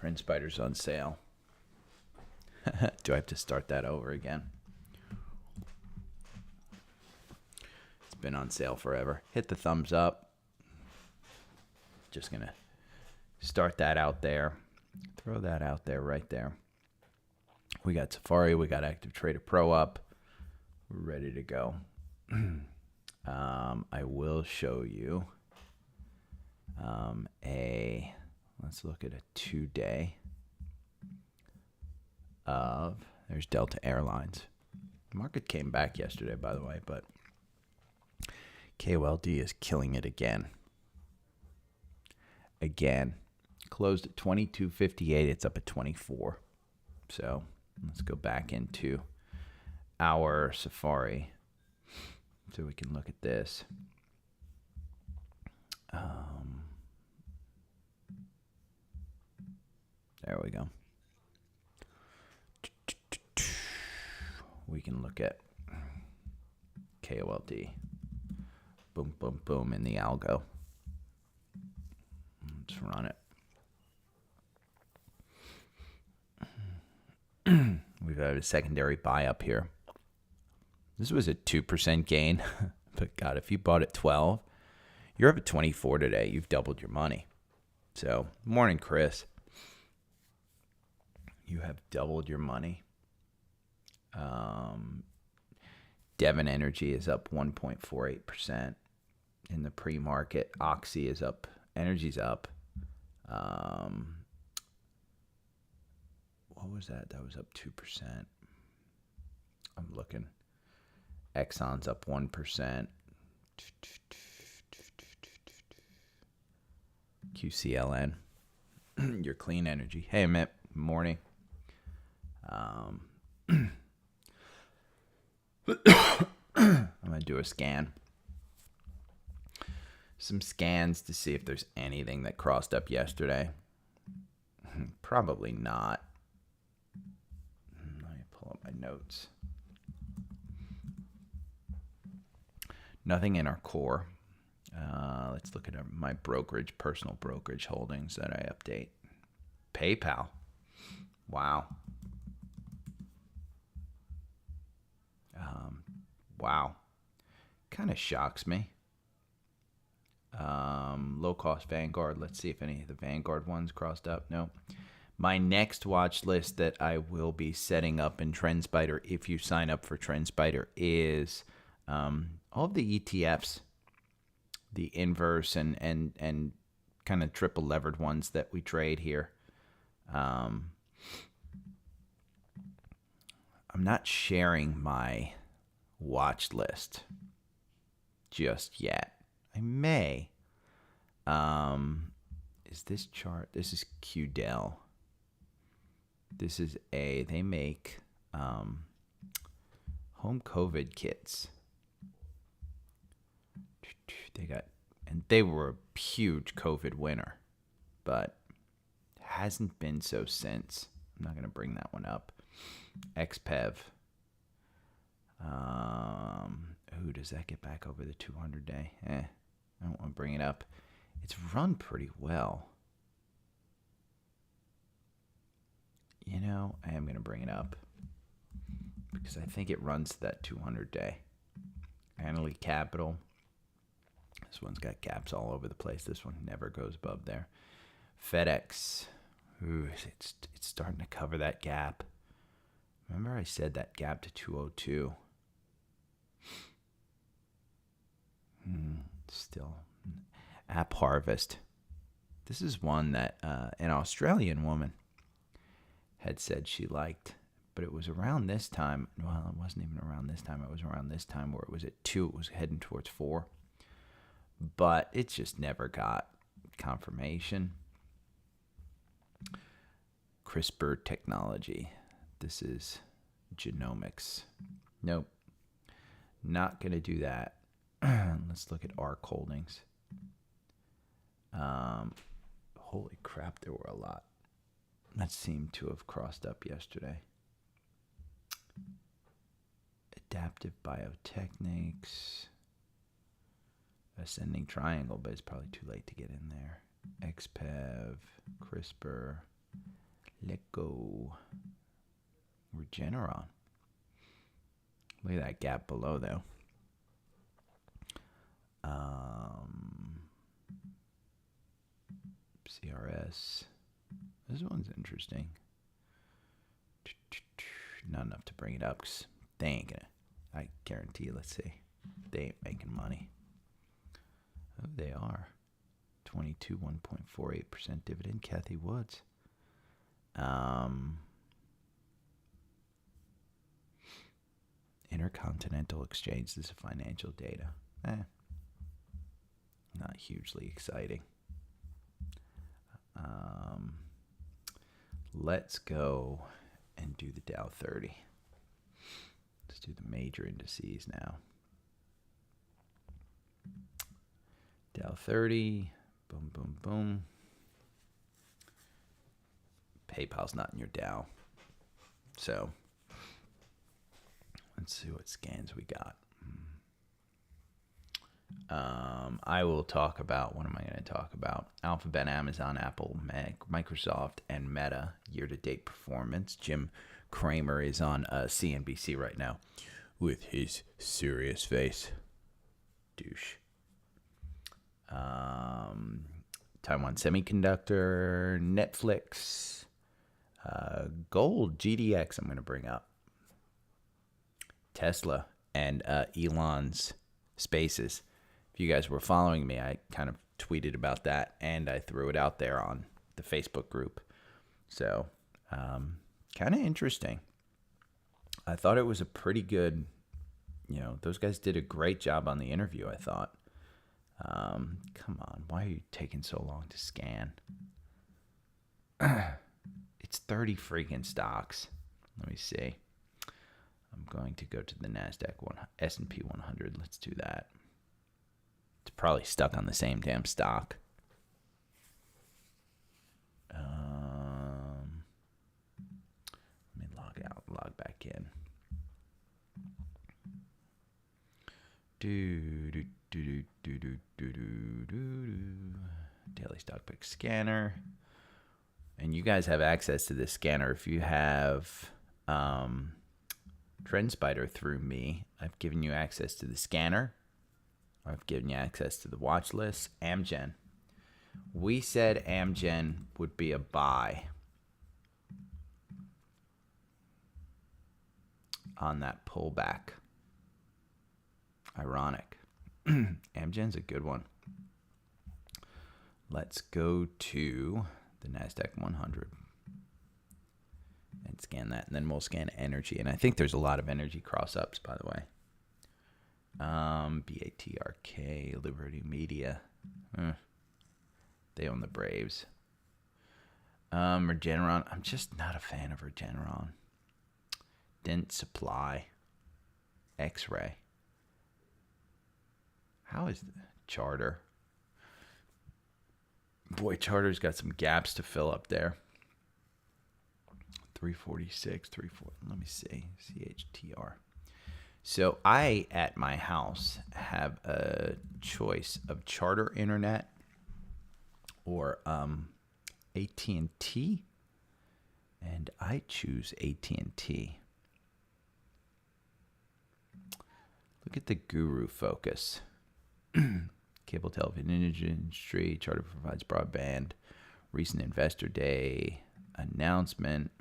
TrendSpider's on sale. Do I have to start that over again? It's been on sale forever. Hit the thumbs up. Just going to start that out there. Throw that out there right there. We got Safari. We got Active Trader Pro up. We're ready to go. I will show you let's look at a 2-day of, there's Delta Airlines. The market came back yesterday, by the way, but KOLD is killing it again. Closed at 22.58. It's up at 24. So let's go back into our Safari so we can look at this. There we go. We can look at KOLD. Boom, boom, boom in the algo. Let's run it. We've got a secondary buy up here. This was a 2% gain, but God, if you bought at 12, you're up at 24 today. You've doubled your money. So, morning, Chris. You have doubled your money. Devon Energy is up 1.48% in the pre-market. Oxy is up. Energy's up. What was that? That was up 2%. I'm looking. Exxon's up 1%. QCLN. Your clean energy. Hey, Mitt. Morning. I'm going to do a scan. Some scans to see if there's anything that crossed up yesterday. Probably not. Let me pull up my notes. Nothing in our core. Let's look at my brokerage, personal brokerage holdings that I update. PayPal. Wow. Wow. Kind of shocks me. Low cost Vanguard. Let's see if any of the Vanguard ones crossed up. No. My next watch list that I will be setting up in TrendSpider, if you sign up for TrendSpider, is all of the ETFs, the inverse and kind of triple levered ones that we trade here. I'm not sharing my watch list just yet. I may. Is this chart? This is QDEL. This is they make home COVID kits. They were a huge COVID winner, but hasn't been so since. I'm not going to bring that one up. XPEV. Does that get back over the 200 day? I don't want to bring it up. It's run pretty well. You know, I am going to bring it up because I think it runs to that 200 day. Annaly Capital. This one's got gaps all over the place. This one never goes above there. FedEx. Ooh, it's starting to cover that gap. Remember I said that gap to 202. Still. App Harvest. This is one that an Australian woman had said she liked, but it was around this time. Well, it wasn't even around this time. It was around this time where it was at 2. It was heading towards 4. But it just never got confirmation. CRISPR technology. This is genomics. Nope. Not going to do that. Let's look at ARC Holdings. Holy crap, there were a lot. That seemed to have crossed up yesterday. Adaptive Biotechnics. Ascending Triangle, but it's probably too late to get in there. XPEV, CRISPR. Let go. Regeneron. Look at that gap below, though. CRS. This one's interesting. Not enough to bring it up because they ain't gonna. I guarantee. Let's see. They ain't making money. Oh, they are. 22, 1.48% dividend. Kathy Woods. Intercontinental Exchange. This is financial data. Not hugely exciting. Let's go and do the Dow 30. Let's do the major indices now. Dow 30. Boom, boom, boom. PayPal's not in your Dow. So let's see what scans we got. I will talk about, what am I going to talk about? Alphabet, Amazon, Apple, Microsoft, and Meta year-to-date performance. Jim Cramer is on CNBC right now with his serious face. Douche. Taiwan Semiconductor, Netflix, Gold, GDX I'm going to bring up. Tesla and Elon's Spaces. If you guys were following me, I kind of tweeted about that, and I threw it out there on the Facebook group. So, kind of interesting. I thought it was a pretty good, those guys did a great job on the interview, I thought. Come on, why are you taking so long to scan? It's 30 freaking stocks. Let me see. I'm going to go to the NASDAQ S&P 100. Let's do that. It's probably stuck on the same damn stock. Let me log out, log back in. Daily stock pick scanner. And you guys have access to this scanner. If you have TrendSpider through me, I've given you access to the scanner. I've given you access to the watch list. Amgen. We said Amgen would be a buy on that pullback. Ironic. Amgen's a good one. Let's go to the NASDAQ 100 and scan that. And then we'll scan energy. And I think there's a lot of energy cross-ups, by the way. BATRK, Liberty Media. They own the Braves. Regeneron. I'm just not a fan of Regeneron. Dent Supply. X-Ray. How is the Charter? Boy, Charter's got some gaps to fill up there. 346, 34. Let me see. CHTR. So I, at my house, have a choice of Charter Internet or AT&T, and I choose AT&T. Look at the Guru Focus. Cable television industry. Charter provides broadband. Recent Investor Day announcement.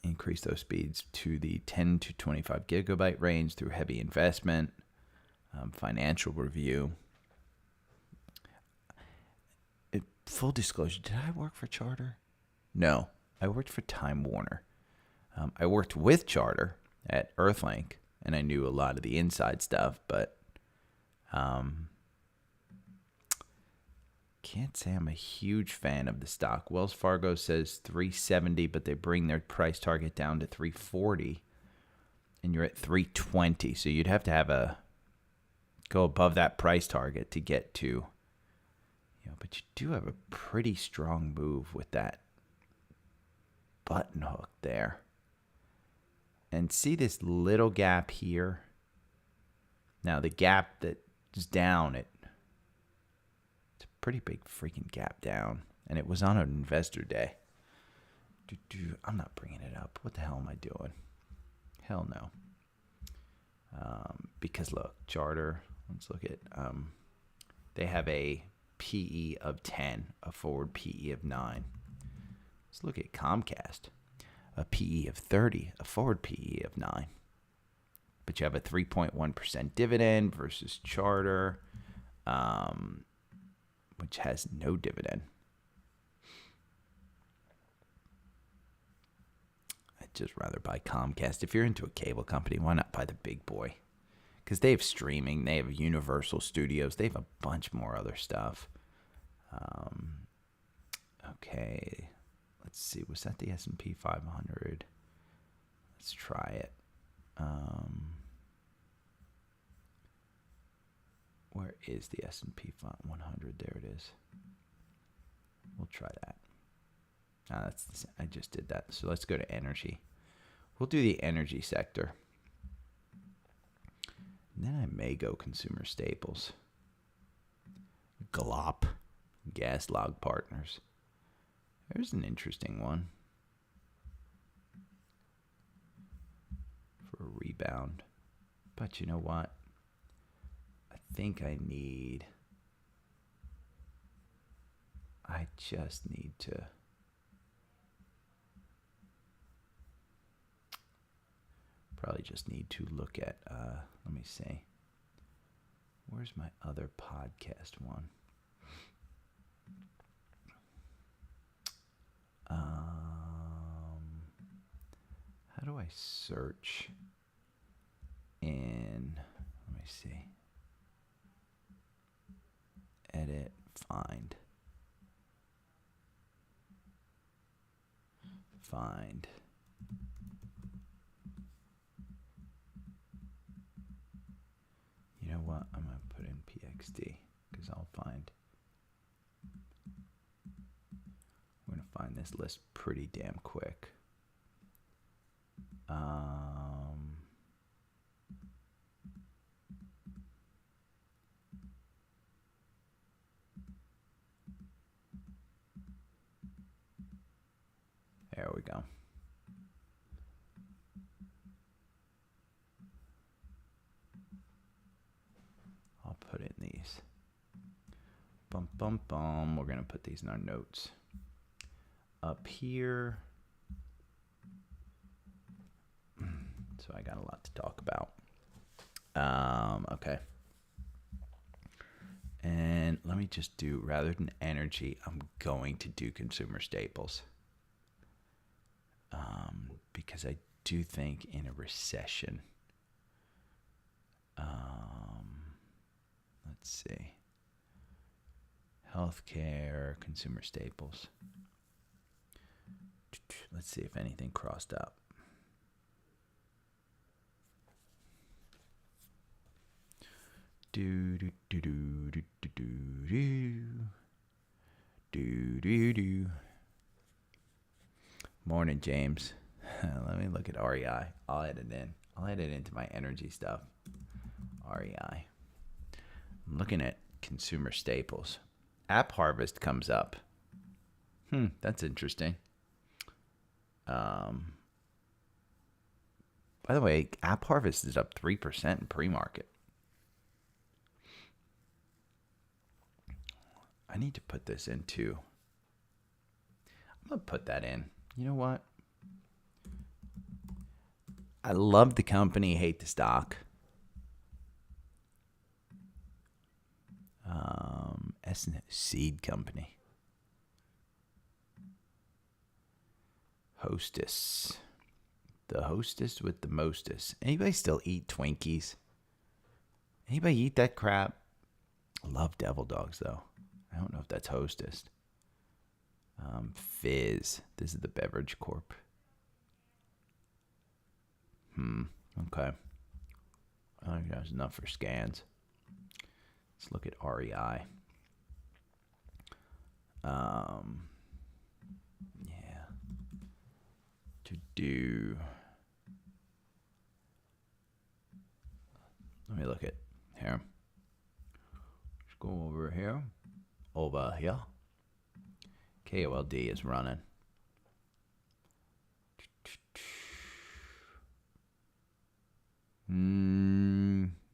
Increase those speeds to the 10 to 25 gigabyte range through heavy investment. Financial review. Full disclosure, did I work for Charter? No, I worked for Time Warner. I worked with Charter at Earthlink, and I knew a lot of the inside stuff, but can't say I'm a huge fan of the stock. Wells Fargo says 370, but they bring their price target down to 340, and you're at 320. So you'd have to go above that price target to get to, but you do have a pretty strong move with that button hook there. And see this little gap here? Now the gap that is down, it's a pretty big freaking gap down. and it was on an investor day. I'm not bringing it up. What the hell am I doing? Hell no. Because look, Charter, let's look at, they have a PE of 10, a forward PE of 9. Let's look at Comcast, a PE of 30, a forward PE of 9. But you have a 3.1% dividend versus Charter, which has no dividend. I'd just rather buy Comcast. If you're into a cable company, why not buy the big boy? Because they have streaming, they have Universal Studios, they have a bunch more other stuff. Okay, let's see. Was that the S&P 500? Let's try it. Where is the S&P 100? There it is. We'll try that. I just did that. So let's go to energy. We'll do the energy sector. And then I may go consumer staples. GLOP, Gas Log Partners. There's an interesting one for a rebound. But you know what? I think I just need to probably just need to look at, let me see. Where's my other podcast one? How do I search in, let me see. Edit, find. You know what? I'm going to put in PXD because I'll find. We're going to find this list pretty damn quick. There we go. I'll put in these. Bum, bum, bum. We're going to put these in our notes. Up here. So I got a lot to talk about. Okay. And let me just do, rather than energy, I'm going to do consumer staples. Because I do think in a recession, let's see, healthcare, consumer staples. Let's see if anything crossed up. Do do do do do do do do do do. Morning, James. Let me look at REI. I'll add it in. I'll add it into my energy stuff. REI. I'm looking at consumer staples. App Harvest comes up. That's interesting. By the way, App Harvest is up 3% in pre-market. I need to put this into. I'm going to put that in. You know what? I love the company, hate the stock. Seed company. Hostess. The hostess with the mostest. Anybody still eat Twinkies? Anybody eat that crap? I love Devil Dogs, though. I don't know if that's Hostess. Fizz. This is the Beverage Corp. Okay. I think that's enough for scans. Let's look at REI. Yeah. To do. Let me look at here. Let's go over here. Over here. KOLD is running.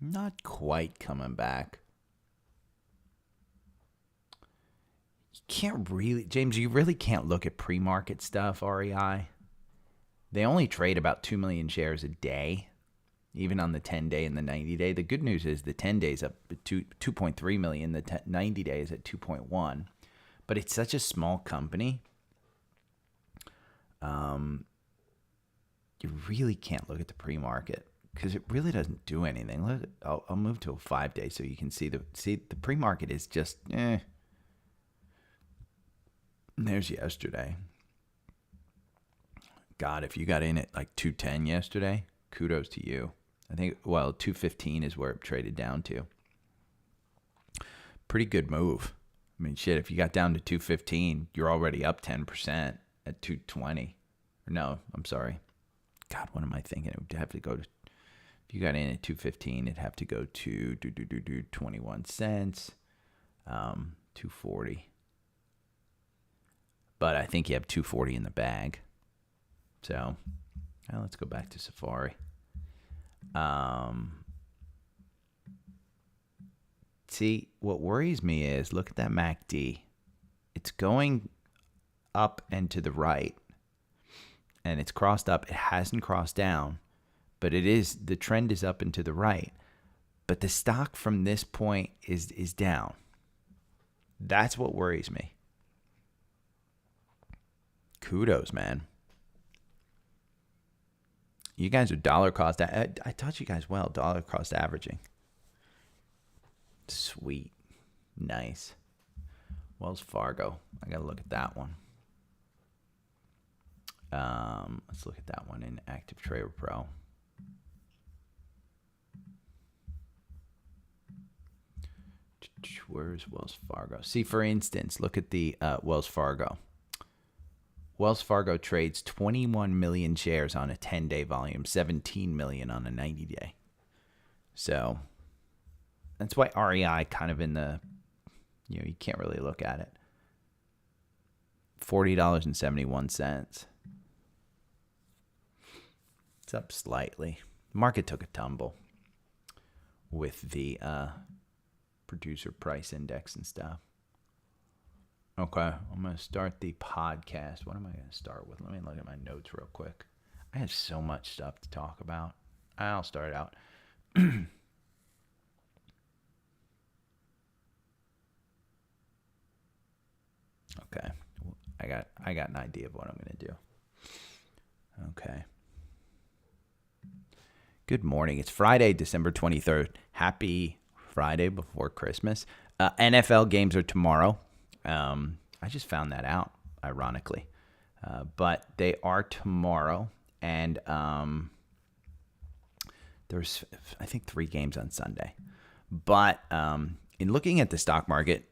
Not quite coming back. You can't really, James, you really can't look at pre-market stuff, REI. They only trade about 2 million shares a day, even on the 10-day and the 90-day. The good news is the 10-day is up to 2.3 million. The 90-day is at 2.1. But it's such a small company. You really can't look at the pre-market because it really doesn't do anything. Look, I'll move to a 5-day so you can see the pre-market is just There's yesterday. God, if you got in at like 210 yesterday, kudos to you. I think 215 is where it traded down to. Pretty good move. I mean, shit, if you got down to 215, you're already up 10% at 220. No, I'm sorry. God, what am I thinking? It would have to go to, if you got in at 215, it'd have to go to 21 cents, 240. But I think you have 240 in the bag. So, let's go back to Safari. See, what worries me is, look at that MACD. It's going up and to the right. And it's crossed up. It hasn't crossed down. But the trend is up and to the right. But the stock from this point is down. That's what worries me. Kudos, man. You guys are dollar cost. I taught you guys well. Dollar cost averaging. Sweet. Nice. Wells Fargo. I got to look at that one. Let's look at that one in Active Trader Pro. Where's Wells Fargo? See, for instance, look at the Wells Fargo. Wells Fargo trades 21 million shares on a 10-day volume, 17 million on a 90-day. So that's why REI kind of in the, you can't really look at it. $40.71. It's up slightly. Market took a tumble with the producer price index and stuff. Okay, I'm going to start the podcast. What am I going to start with? Let me look at my notes real quick. I have so much stuff to talk about. I'll start out. Okay, I got an idea of what I'm going to do. Okay. Good morning. It's Friday, December 23rd. Happy Friday before Christmas. NFL games are tomorrow. I just found that out, ironically. But they are tomorrow. And there's, I think, 3 games on Sunday. But in looking at the stock market,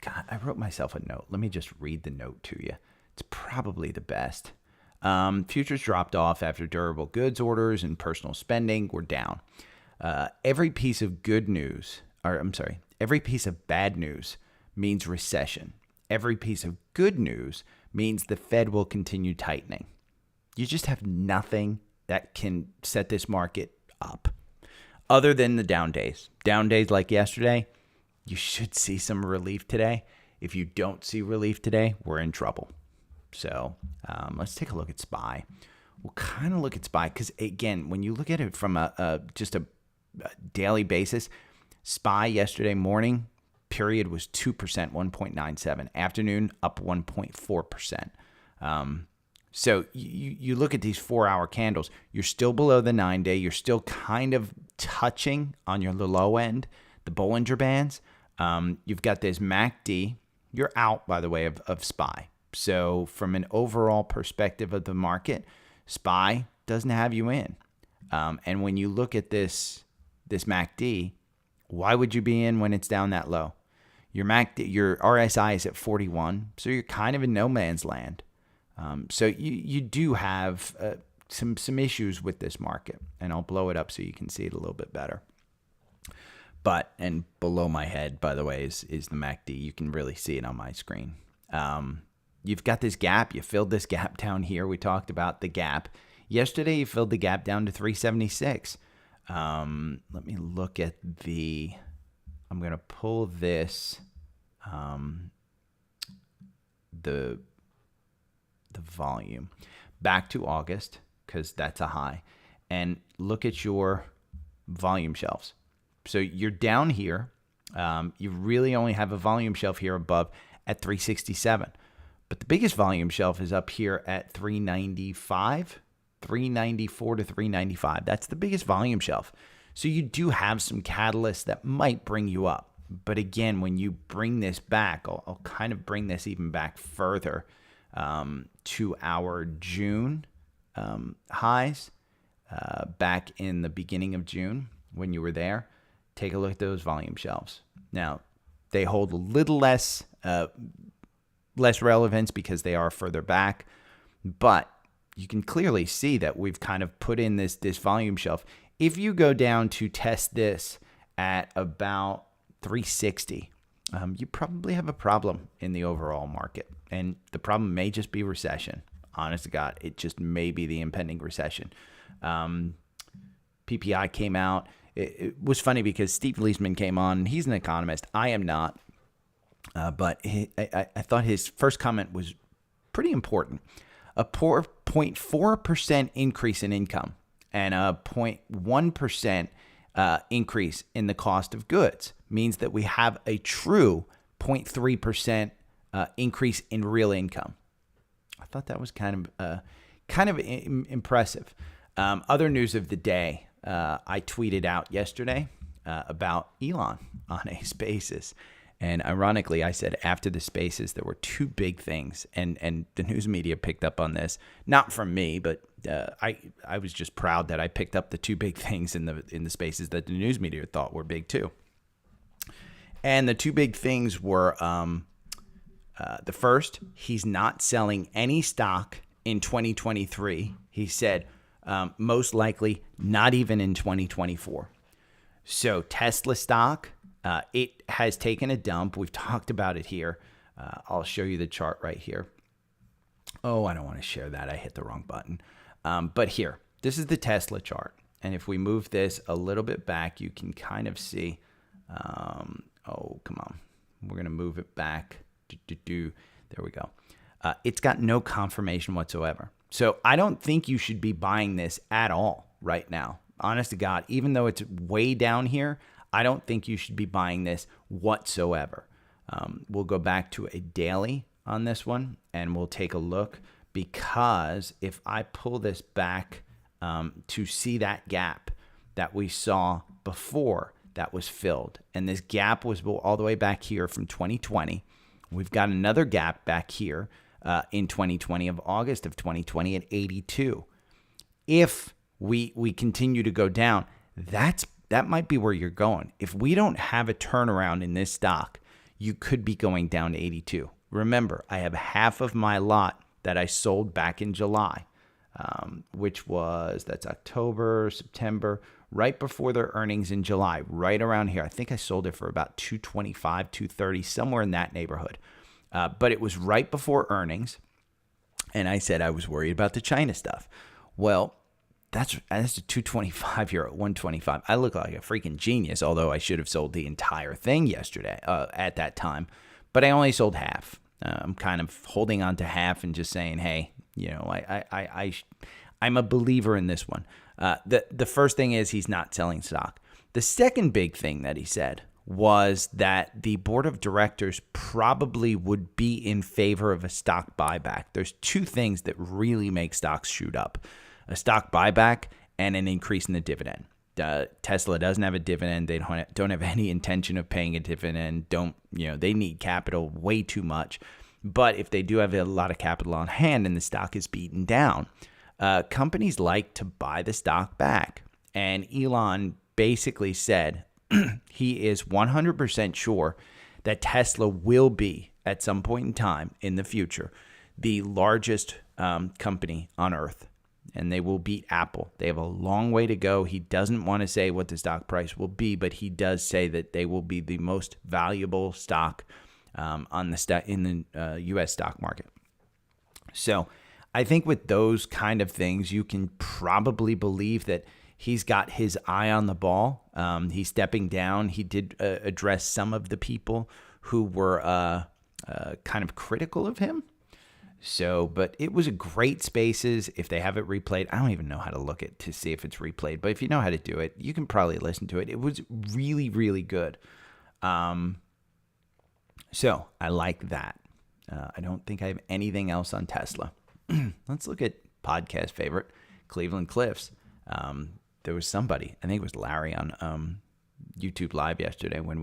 God, I wrote myself a note. Let me just read the note to you. It's probably the best. Futures dropped off after durable goods orders and personal spending were down. Every piece of every piece of bad news means recession. Every piece of good news means the Fed will continue tightening. You just have nothing that can set this market up other than the down days. Down days like yesterday, you should see some relief today. If you don't see relief today, we're in trouble. So let's take a look at SPY. We'll kind of look at SPY because, again, when you look at it from just a daily basis, SPY yesterday morning, period, was 2%, 1.97. Afternoon, up 1.4%. So you look at these 4-hour candles, you're still below the 9-day. You're still kind of touching on your low end, the Bollinger Bands. You've got this MACD. You're out, by the way, of SPY. So from an overall perspective of the market, SPY doesn't have you in. And when you look at this MACD, why would you be in when it's down that low? Your RSI is at 41, so you're kind of in no man's land. So you do have some issues with this market, and I'll blow it up so you can see it a little bit better. And below my head, by the way, is the MACD. You can really see it on my screen. you've got this gap. You filled this gap down here. We talked about the gap. Yesterday, you filled the gap down to 376. Let me look at I'm going to pull this, the volume back to August, because that's a high, and look at your volume shelves. So you're down here. You really only have a volume shelf here above at 367. But the biggest volume shelf is up here at 395, 394 to 395. That's the biggest volume shelf. So you do have some catalysts that might bring you up. But again, when you bring this back, I'll kind of bring this even back further to our June highs back in the beginning of June when you were there. Take a look at those volume shelves. Now, they hold a little less relevance because they are further back, but you can clearly see that we've kind of put in this volume shelf. If you go down to test this at about 360, you probably have a problem in the overall market, and the problem may just be recession. Honest to God, it just may be the impending recession. PPI came out. It was funny because Steve Leisman came on, and he's an economist. I am not. But I thought his first comment was pretty important. A 0.4% increase in income and a 0.1% increase in the cost of goods means that we have a true 0.3% increase in real income. I thought that was kind of impressive. Other news of the day. I tweeted out yesterday about Elon on a Spaces. And ironically, I said after the Spaces, there were two big things. And the news media picked up on this. Not from me, but I was just proud that I picked up the two big things in the Spaces that the news media thought were big too. And the two big things were, the first, he's not selling any stock in 2023. He said, most likely not even in 2024. So Tesla stock, it has taken a dump. We've talked about it here. I'll show you the chart right here. Oh, I don't want to share that. I hit the wrong button. But here, this is the Tesla chart. And if we move this a little bit back, you can kind of see, oh, come on. We're going to move it back. There we go. It's got no confirmation whatsoever. So I don't think you should be buying this at all right now. Honest to God, even though it's way down here, I don't think you should be buying this whatsoever. We'll go back to a daily on this one, and we'll take a look, because if I pull this back to see that gap that we saw before that was filled, and this gap was all the way back here from 2020. We've got another gap back here in 2020 of August of 2020 at 82. If we continue to go down, that might be where you're going. If we don't have a turnaround in this stock, you could be going down to 82. Remember, I have half of my lot that I sold back in July, that's October, September, right before their earnings in July, right around here. I think I sold it for about 225, 230, somewhere in that neighborhood. But it was right before earnings, and I said I was worried about the China stuff. Well, that's a 225 here at 125. I look like a freaking genius, although I should have sold the entire thing yesterday at that time. But I only sold half. I'm kind of holding on to half and just saying, hey, I'm a believer in this one. The first thing is he's not selling stock. The second big thing that he said was that the board of directors probably would be in favor of a stock buyback. There's two things that really make stocks shoot up: a stock buyback and an increase in the dividend. Tesla doesn't have a dividend. They don't have any intention of paying a dividend. They need capital way too much. But if they do have a lot of capital on hand and the stock is beaten down, companies like to buy the stock back. And Elon basically said he is 100% sure that Tesla will be, at some point in time in the future, the largest company on earth. And they will beat Apple. They have a long way to go. He doesn't want to say what the stock price will be, but he does say that they will be the most valuable stock in the U.S. stock market. So I think with those kind of things, you can probably believe that he's got his eye on the ball. He's stepping down. He did address some of the people who were kind of critical of him. So, but it was a great Spaces. If they have it replayed, I don't even know how to look at to see if it's replayed. But if you know how to do it, you can probably listen to it. It was really, really good. So I like that. I don't think I have anything else on Tesla. Let's look at podcast favorite, Cleveland Cliffs. There was somebody, I think it was Larry on YouTube Live yesterday when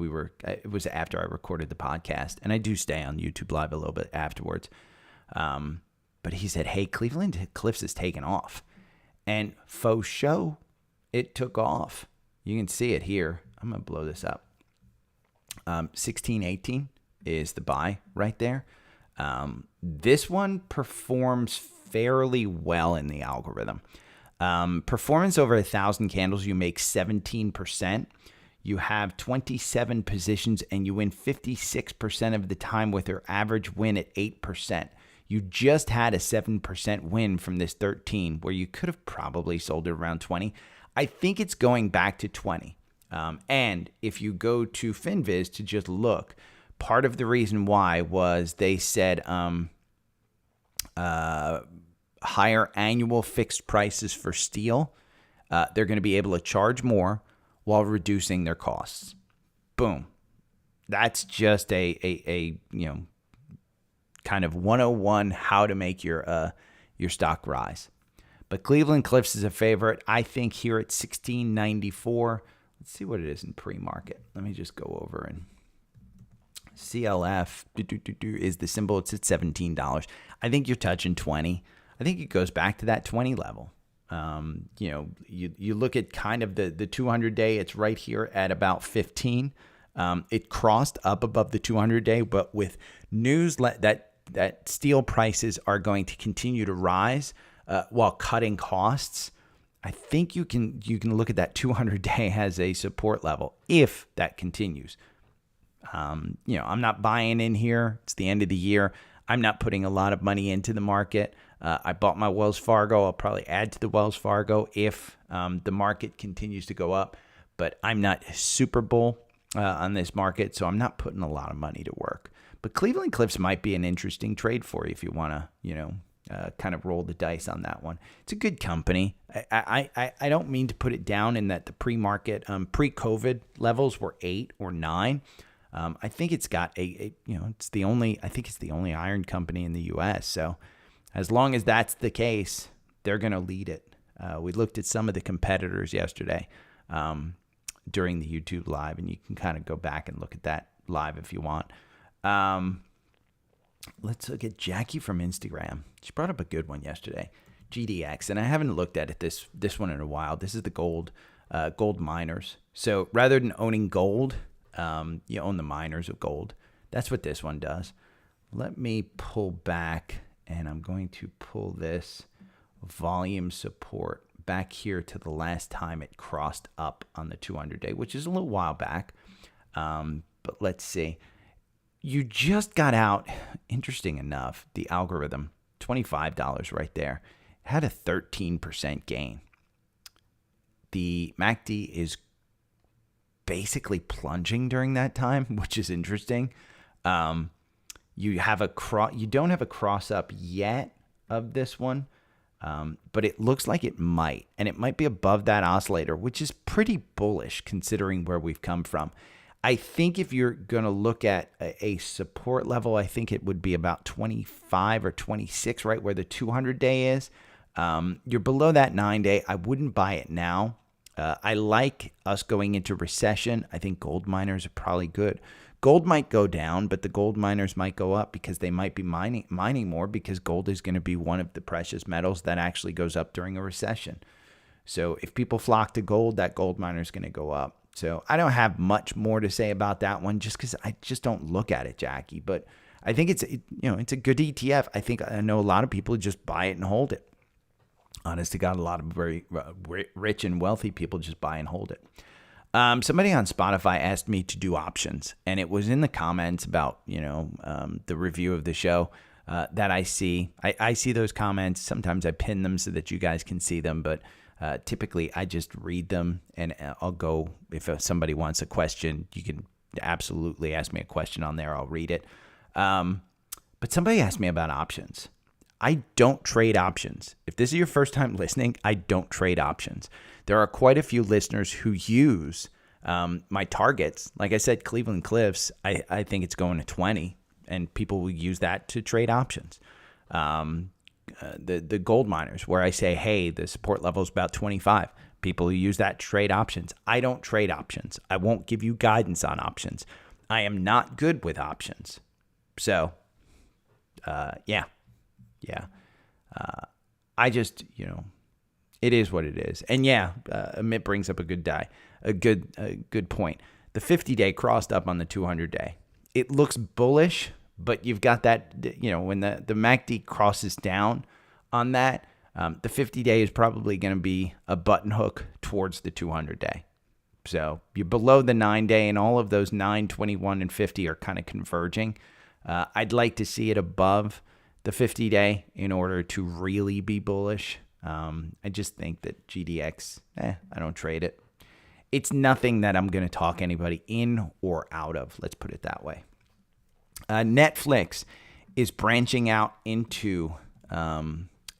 it was after I recorded the podcast. And I do stay on YouTube Live a little bit afterwards. But he said, hey, Cleveland Cliffs is taking off. And faux show, it took off. You can see it here. I'm going to blow this up. 16.18 is the buy right there. This one performs fairly well in the algorithm. Performance over 1,000 candles, you make 17%. You have 27 positions and you win 56% of the time with your average win at 8%. You just had a 7% win from this 13 where you could have probably sold it around 20. I think it's going back to 20. And if you go to FinViz to just look, part of the reason why was they said higher annual fixed prices for steel. They're going to be able to charge more while reducing their costs. Boom. That's just a kind of 101 how to make your stock rise. But Cleveland Cliffs is a favorite. I think here at 16.94. Let's see what it is in pre-market. Let me just go over and CLF is the symbol. It's at $17. I think you're touching 20. I think it goes back to that 20 level. You look at kind of the 200-day. It's right here at about 15. It crossed up above the 200-day, but with news that steel prices are going to continue to rise while cutting costs, I think you can look at that 200-day as a support level if that continues. I'm not buying in here. It's the end of the year. I'm not putting a lot of money into the market. I bought my Wells Fargo. I'll probably add to the Wells Fargo if the market continues to go up. But I'm not super bull on this market, so I'm not putting a lot of money to work. But Cleveland Cliffs might be an interesting trade for you if you want to, kind of roll the dice on that one. It's a good company. I don't mean to put it down in that the pre-market, pre-COVID levels were 8 or 9. I think it's got it's the only iron company in the U.S. So as long as that's the case, they're going to lead it. We looked at some of the competitors yesterday during the YouTube Live, and you can kind of go back and look at that live if you want. Let's look at Jackie from Instagram. She brought up a good one yesterday, GDX, and I haven't looked at it this one in a while. This is the gold miners. So rather than owning gold, you own the miners of gold. That's what this one does. Let me pull back, and I'm going to pull this volume support back here to the last time it crossed up on the 200-day, which is a little while back. But let's see. You just got out, interesting enough, the algorithm, $25 right there, had a 13% gain. The MACD is basically plunging during that time, which is interesting. You don't have a cross up yet of this one, but it looks like it might, and it might be above that oscillator, which is pretty bullish considering where we've come from. I think if you're going to look at a support level, I think it would be about 25 or 26, right where the 200-day is. You're below that 9-day. I wouldn't buy it now. I like us going into recession. I think gold miners are probably good. Gold might go down, but the gold miners might go up because they might be mining more because gold is going to be one of the precious metals that actually goes up during a recession. So if people flock to gold, that gold miner is going to go up. So I don't have much more to say about that one just because I just don't look at it, Jackie. But I think it's a good ETF. I know a lot of people just buy it and hold it. Honest to God, a lot of very rich and wealthy people just buy and hold it. Somebody on Spotify asked me to do options, and it was in the comments about the review of the show. that I see. I see those comments. Sometimes I pin them so that you guys can see them, but typically I just read them, and I'll go, if somebody wants a question, you can absolutely ask me a question on there. I'll read it. But somebody asked me about options. I don't trade options. If this is your first time listening, I don't trade options. There are quite a few listeners who use my targets. Like I said, Cleveland Cliffs, I think it's going to 20, and people will use that to trade options. The gold miners, where I say, hey, the support level is about 25. People who use that to trade options. I don't trade options. I won't give you guidance on options. I am not good with options. So, yeah. I just, it is what it is. And yeah, Amit brings up a good point. The 50-day crossed up on the 200-day. It looks bullish, but you've got that, when the MACD crosses down on that, the 50-day is probably going to be a button hook towards the 200-day. So you're below the 9-day, and all of those 9, 21, and 50 are kind of converging. I'd like to see it above the 50-day in order to really be bullish. I just think that GDX, I don't trade it. It's nothing that I'm going to talk anybody in or out of. Let's put it that way. Netflix is branching out into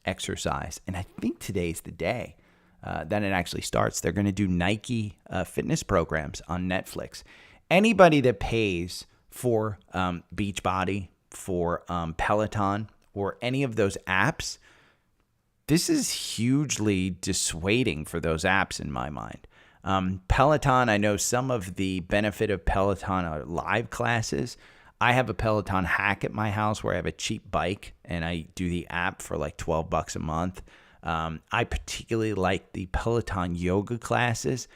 exercise, and I think today's the day that it actually starts. They're going to do Nike fitness programs on Netflix. Anybody that pays for Beachbody, for Peloton, or any of those apps, this is hugely dissuading for those apps in my mind. Peloton, I know some of the benefit of Peloton are live classes. I have a Peloton hack at my house where I have a cheap bike, and I do the app for like $12 a month. I particularly like the Peloton yoga classes,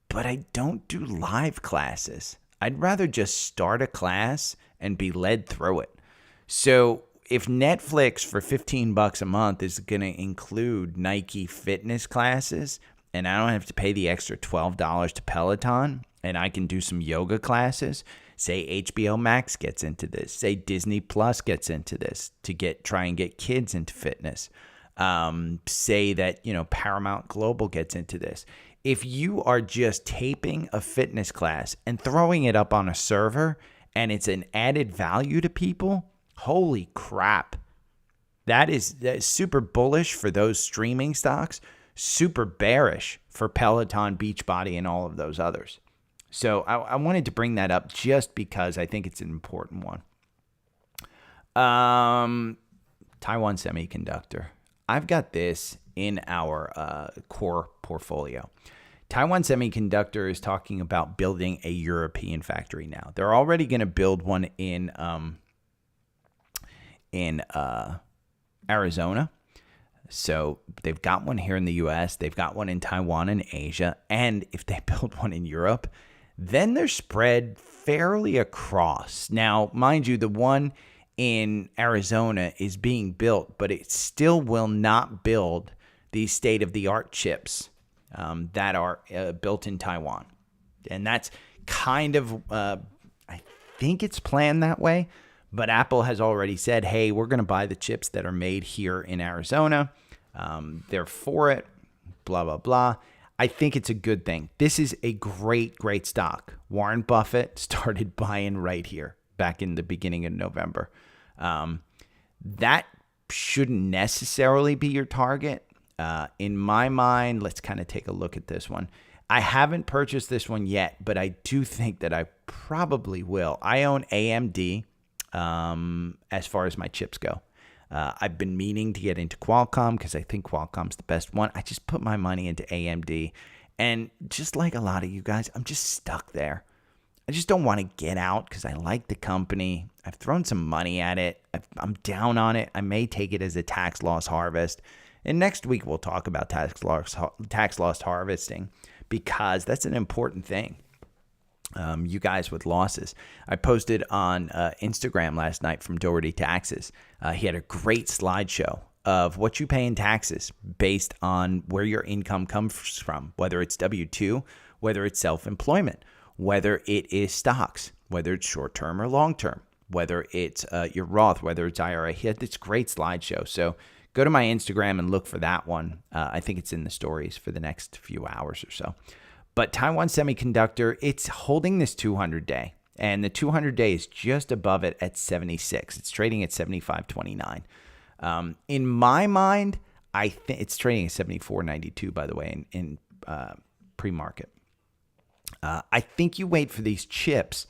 but I don't do live classes. I'd rather just start a class and be led through it. So if Netflix for $15 a month is going to include Nike fitness classes, and I don't have to pay the extra $12 to Peloton, and I can do some yoga classes, say HBO Max gets into this, say Disney Plus gets into this to try and get kids into fitness, say that, Paramount Global gets into this. If you are just taping a fitness class and throwing it up on a server and it's an added value to people, holy crap. That is super bullish for those streaming stocks, super bearish for Peloton, Beachbody, and all of those others. So I wanted to bring that up just because I think it's an important one. Taiwan Semiconductor. I've got this in our core portfolio. Taiwan Semiconductor is talking about building a European factory now. They're already going to build one in Arizona. So they've got one here in the U.S. They've got one in Taiwan and Asia. And if they build one in Europe, then they're spread fairly across. Now, mind you, the one in Arizona is being built, but it still will not build these state-of-the-art chips that are built in Taiwan. And that's kind of, I think it's planned that way. But Apple has already said, hey, we're going to buy the chips that are made here in Arizona. They're for it, blah, blah, blah. I think it's a good thing. This is a great, great stock. Warren Buffett started buying right here back in the beginning of November. That shouldn't necessarily be your target. In my mind, let's kind of take a look at this one. I haven't purchased this one yet, but I do think that I probably will. I own AMD. As far as my chips go. I've been meaning to get into Qualcomm because I think Qualcomm's the best one. I just put my money into AMD. And just like a lot of you guys, I'm just stuck there. I just don't want to get out because I like the company. I've thrown some money at it. I'm down on it. I may take it as a tax loss harvest. And next week we'll talk about tax loss harvesting because that's an important thing. You guys with losses. I posted on Instagram last night from Doherty Taxes. He had a great slideshow of what you pay in taxes based on where your income comes from, whether it's W-2, whether it's self-employment, whether it is stocks, whether it's short-term or long-term, whether it's your Roth, whether it's IRA. He had this great slideshow. So go to my Instagram and look for that one. I think it's in the stories for the next few hours or so. But Taiwan Semiconductor, it's holding this 200-day. And the 200-day is just above it at 76. It's trading at 75.29. In my mind, I think it's trading at 74.92, by the way, in pre-market. I think you wait for these chips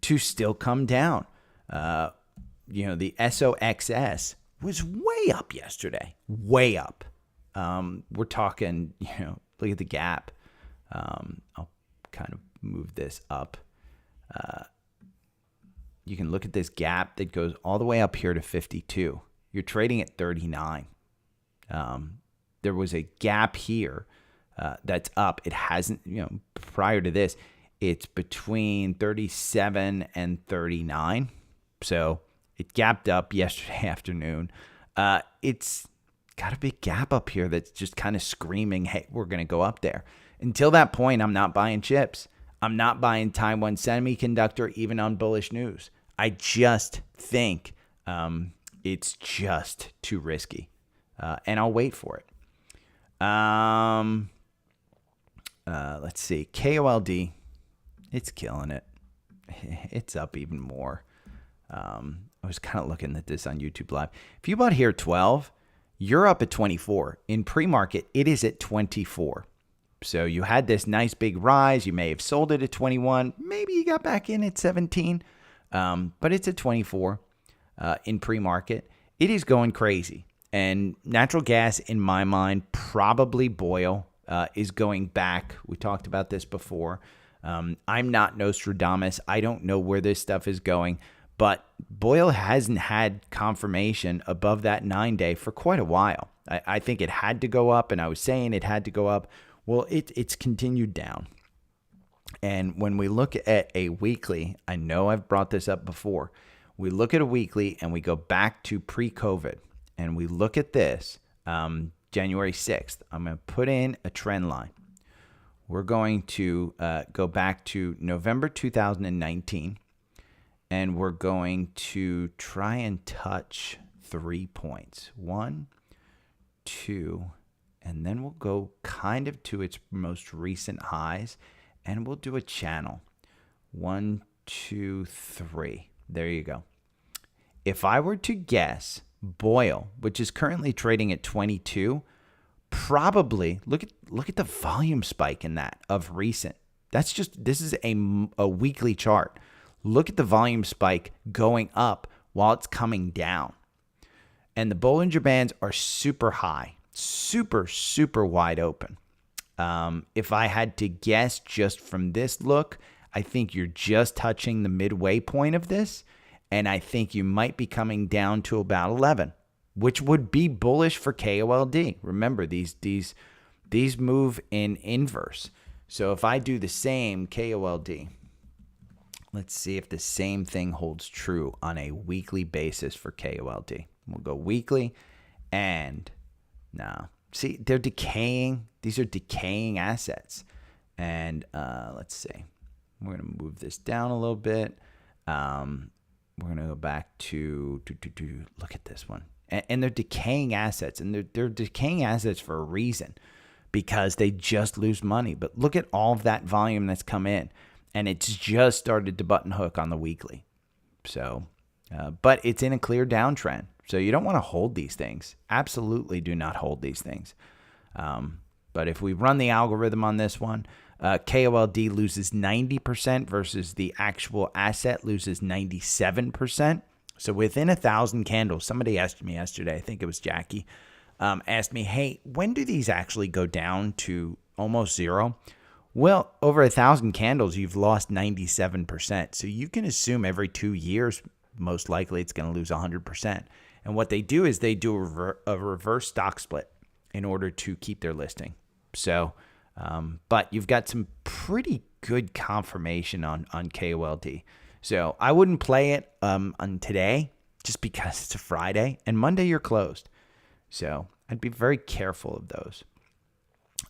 to still come down. The SOXS was way up yesterday, way up. We're talking, look at the gap. I'll kind of move this up. You can look at this gap that goes all the way up here to 52. You're trading at 39. There was a gap here that's up. It hasn't, prior to this, it's between 37 and 39. So it gapped up yesterday afternoon. It's got a big gap up here that's just kind of screaming, hey, we're going to go up there. Until that point, I'm not buying chips. I'm not buying Taiwan Semiconductor, even on bullish news. I just think it's just too risky, and I'll wait for it. Let's see. KOLD, it's killing it. It's up even more. I was kind of looking at this on YouTube Live. If you bought here at 12, you're up at 24. In pre-market, it is at 24. So you had this nice big rise. You may have sold it at 21. Maybe you got back in at 17. But it's at 24 in pre-market. It is going crazy. And natural gas, in my mind, probably Boyle is going back. We talked about this before. I'm not Nostradamus. I don't know where this stuff is going. But Boyle hasn't had confirmation above that 9-day for quite a while. I think it had to go up, and I was saying it had to go up. Well, it's continued down. And when we look at a weekly, I know I've brought this up before. We look at a weekly and we go back to pre-COVID and we look at this January 6th. I'm going to put in a trend line. We're going to go back to November 2019 and we're going to try and touch 3 points. 1, 2, and then we'll go kind of to its most recent highs. And we'll do a channel. 1, 2, 3. There you go. If I were to guess, Boyle, which is currently trading at 22, probably look at the volume spike in that of recent. This is a weekly chart. Look at the volume spike going up while it's coming down. And the Bollinger Bands are super high, super wide open. If I had to guess just from this look, I think you're just touching the midway point of this, and I think you might be coming down to about 11, which would be bullish for KOLD. Remember, these move in inverse. So if I do the same KOLD, let's see if the same thing holds true on a weekly basis for KOLD. We'll go weekly, and now see, they're decaying. These are decaying assets. And let's see. We're going to move this down a little bit. We're going to go back to look at this one. And they're decaying assets. And they're decaying assets for a reason, because they just lose money. But look at all of that volume that's come in. And it's just started to button hook on the weekly. So, but it's in a clear downtrend. So you don't want to hold these things. Absolutely do not hold these things. But if we run the algorithm on this one, KOLD loses 90% versus the actual asset loses 97%. So within 1,000 candles, somebody asked me yesterday, I think it was Jackie, asked me, hey, when do these actually go down to almost zero? Well, over 1,000 candles, you've lost 97%. So you can assume every 2 years, most likely it's going to lose 100%. And what they do is they do a reverse stock split in order to keep their listing. So, but you've got some pretty good confirmation on KOLD. So I wouldn't play it on today just because it's a Friday, and Monday you're closed. So I'd be very careful of those.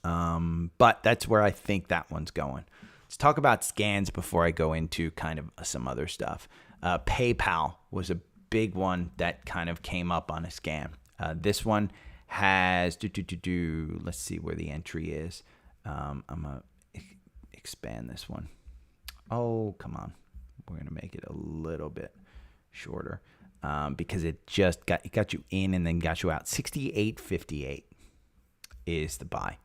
But that's where I think that one's going. Let's talk about scans before I go into kind of some other stuff. PayPal was a big one that kind of came up on a scam. This one has, let's see where the entry is. I'm going to expand this one. Oh, come on. We're going to make it a little bit shorter because it just got you in and then got you out. 68.58 is the buy.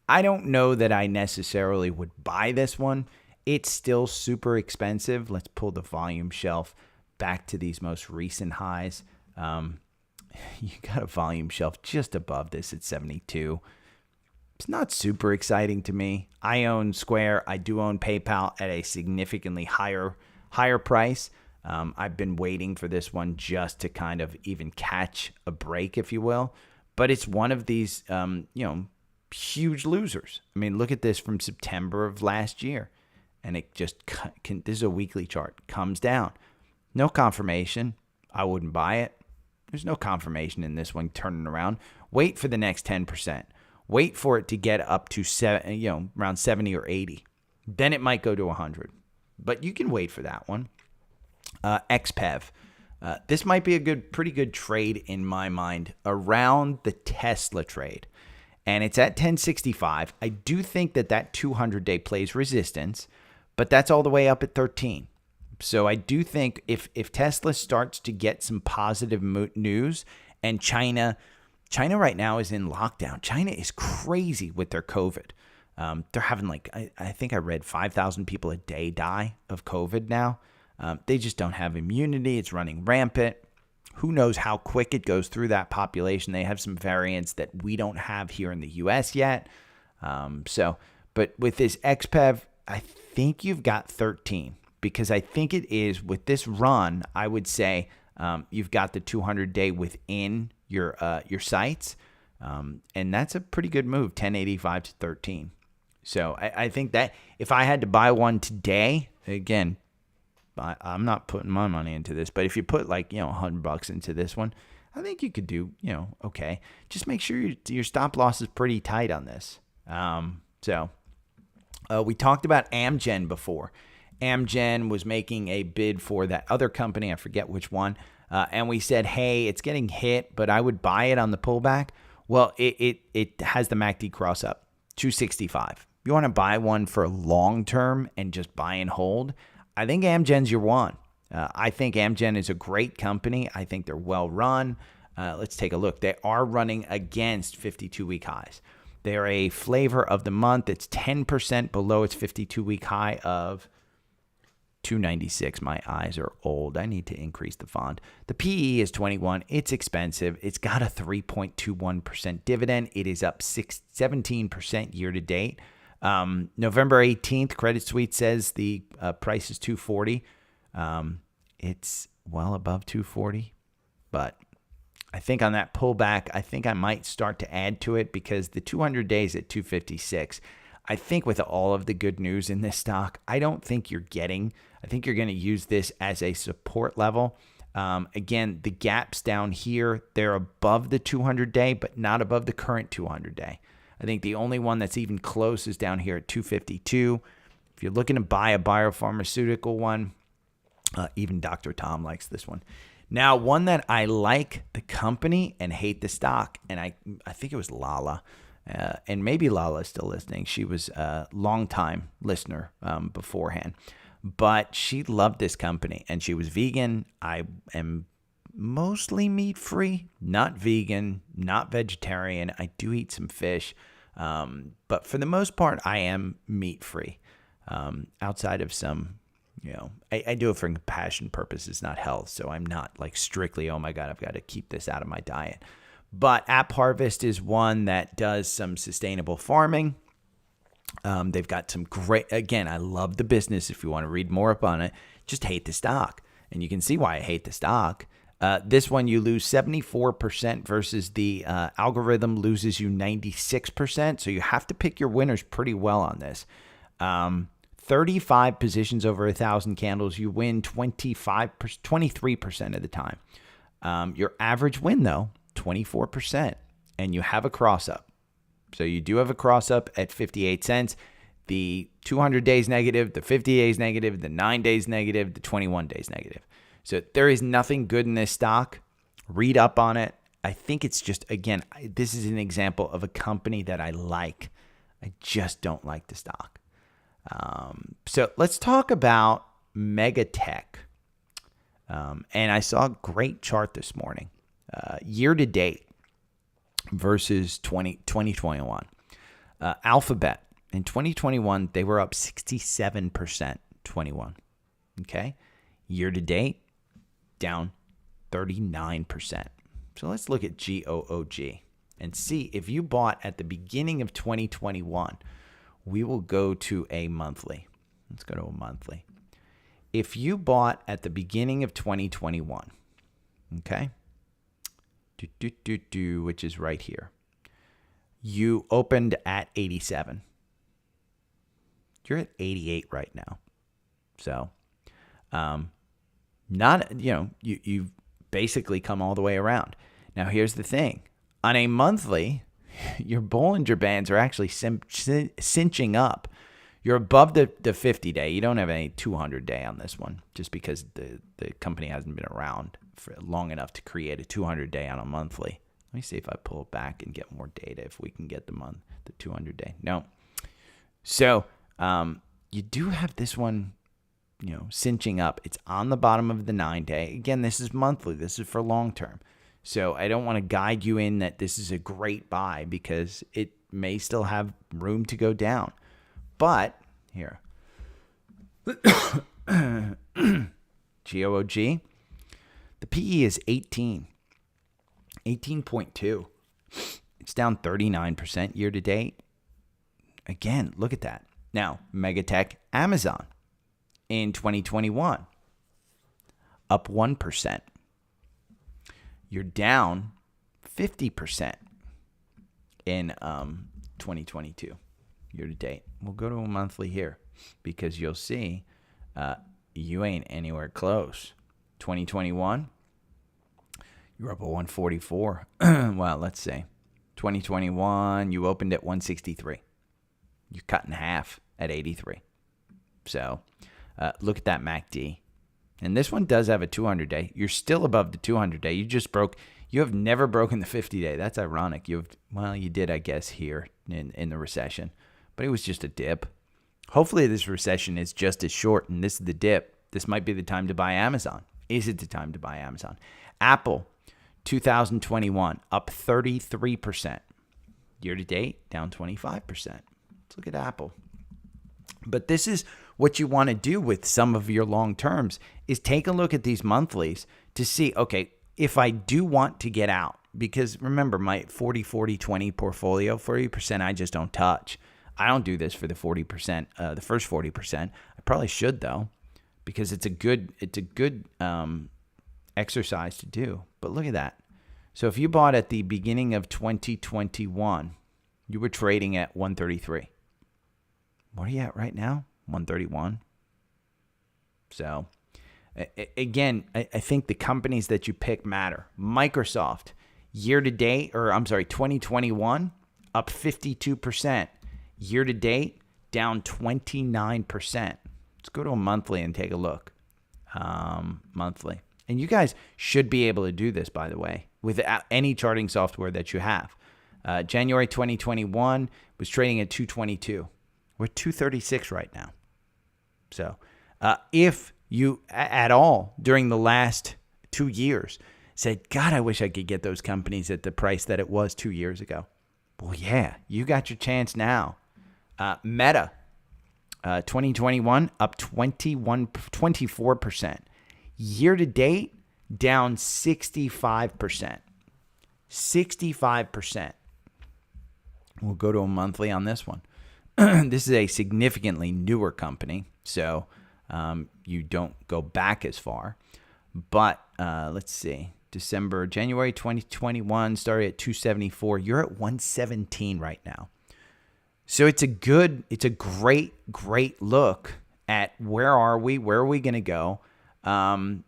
I don't know that I necessarily would buy this one. It's still super expensive. Let's pull the volume shelf back to these most recent highs. You got a volume shelf just above this at 72. It's not super exciting to me. I own Square. I do own PayPal at a significantly higher price. I've been waiting for this one just to kind of even catch a break, if you will. But it's one of these, huge losers. I mean, look at this from September of last year. And it just, this is a weekly chart, comes down. No confirmation. I wouldn't buy it. There's no confirmation in this one turning around. Wait for the next 10%. Wait for it to get up to around 70 or 80. Then it might go to 100. But you can wait for that one. XPEV. This might be a pretty good trade in my mind around the Tesla trade. And it's at 1065. I do think that 200-day plays resistance, but that's all the way up at 13. So I do think if Tesla starts to get some positive news, and China right now is in lockdown. China is crazy with their COVID. They're having I think I read 5,000 people a day die of COVID now. They just don't have immunity. It's running rampant. Who knows how quick it goes through that population? They have some variants that we don't have here in the U.S. yet. But with this XPEV, I think you've got 13. Because I think it is, with this run, I would say you've got the 200-day within your sights. And that's a pretty good move, 1085 to 13. So I think that if I had to buy one today, again, I'm not putting my money into this, but if you put $100 into this one, I think you could do, okay. Just make sure your stop loss is pretty tight on this. We talked about Amgen before. Amgen was making a bid for that other company. I forget which one. And we said, hey, it's getting hit, but I would buy it on the pullback. Well, it has the MACD cross up, 265. You want to buy one for long term and just buy and hold? I think Amgen's your one. I think Amgen is a great company. I think they're well run. Let's take a look. They are running against 52-week highs. They're a flavor of the month. It's 10% below its 52-week high of 296. My eyes are old. I need to increase the font. The PE is 21. It's expensive. It's got a 3.21% dividend. It is up 17% year to date. November 18th, Credit Suisse says the price is 240. It's well above 240, but I think on that pullback, I think I might start to add to it because the 200 days at 256. I think with all of the good news in this stock, I think you're going to use this as a support level. Again, the gaps down here, they're above the 200-day, but not above the current 200-day. I think the only one that's even close is down here at 252. If you're looking to buy a biopharmaceutical one, even Dr. Tom likes this one. Now, one that I like the company and hate the stock, and I think it was Lala. And maybe Lala is still listening. She was a long-time listener beforehand. But she loved this company, and she was vegan. I am mostly meat-free, not vegan, not vegetarian. I do eat some fish. But for the most part, I am meat-free. Outside of some, I do it for compassion purposes, not health. So I'm not strictly, oh my God, I've got to keep this out of my diet. But App Harvest is one that does some sustainable farming. They've got some great, again, I love the business. If you want to read more up on it, just hate the stock. And you can see why I hate the stock. This one, you lose 74% versus the algorithm loses you 96%. So you have to pick your winners pretty well on this. 35 positions over 1,000 candles, you win 23% of the time. Your average win, though, 24%. And you have a cross up. So you do have a cross up at 58 cents. the 200 days negative, the 50 days negative, the 9 days negative, the 21 days negative. So there is nothing good in this stock. Read up on it. I think it's just, again, this is an example of a company that I like. I just don't like the stock. So let's talk about Megatech. And I saw a great chart this morning. Year to date versus 2021. Alphabet. In 2021, they were up 67%, 21. Okay? Year to date, down 39%. So let's look at GOOG and see if you bought at the beginning of 2021. We will go to a monthly. Let's go to a monthly. If you bought at the beginning of 2021, okay, which is right here, you opened at 87. You're at 88 right now. So, you've basically come all the way around. Now, here's the thing. On a monthly, your Bollinger Bands are actually cinching up. You're above the 50-day. You don't have any 200-day on this one just because the company hasn't been around for long enough to create a 200-day on a monthly. Let me see if I pull it back and get more data if we can get the 200-day. No. So you do have this one, cinching up. It's on the bottom of the 9-day. Again, this is monthly. This is for long term. So I don't want to guide you in that this is a great buy because it may still have room to go down. But here, GOOG, the PE is 18.2. It's down 39% year to date. Again, look at that. Now, Megatech, Amazon in 2021, up 1%. You're down 50% in 2022 year to date. We'll go to a monthly here because you'll see you ain't anywhere close. 2021, you're up at 144. Well, let's see. 2021, you opened at 163. You cut in half at 83. So look at that MACD. And this one does have a 200-day. You're still above the 200-day. You have never broken the 50-day. That's ironic. You did, I guess, here in the recession. But it was just a dip. Hopefully this recession is just as short, and this is the dip. This might be the time to buy Amazon. Is it the time to buy Amazon? Apple, 2021, up 33%. Year to date, down 25%. Let's look at Apple. But this is what you want to do with some of your long terms is take a look at these monthlies to see, okay, if I do want to get out, because remember my 40-40-20 portfolio, 40% I just don't touch. I don't do this for the 40%, the first 40%. I probably should though, because it's a good exercise to do. But look at that. So if you bought at the beginning of 2021, you were trading at 133. What are you at right now? 131. So again, I think the companies that you pick matter. Microsoft, 2021, up 52%. Year to date, down 29%. Let's go to a monthly and take a look. Monthly. And you guys should be able to do this, by the way, with any charting software that you have. January 2021 was trading at 222. We're 236 right now. So if you at all during the last 2 years said, God, I wish I could get those companies at the price that it was 2 years ago. Well, yeah, you got your chance now. Meta, 2021, up 24%. Year to date, down 65%. 65%. We'll go to a monthly on this one. This is a significantly newer company, so you don't go back as far. But let's see. January 2021 started at 274. You're at 117 right now. So it's a great look at where are we going to go. All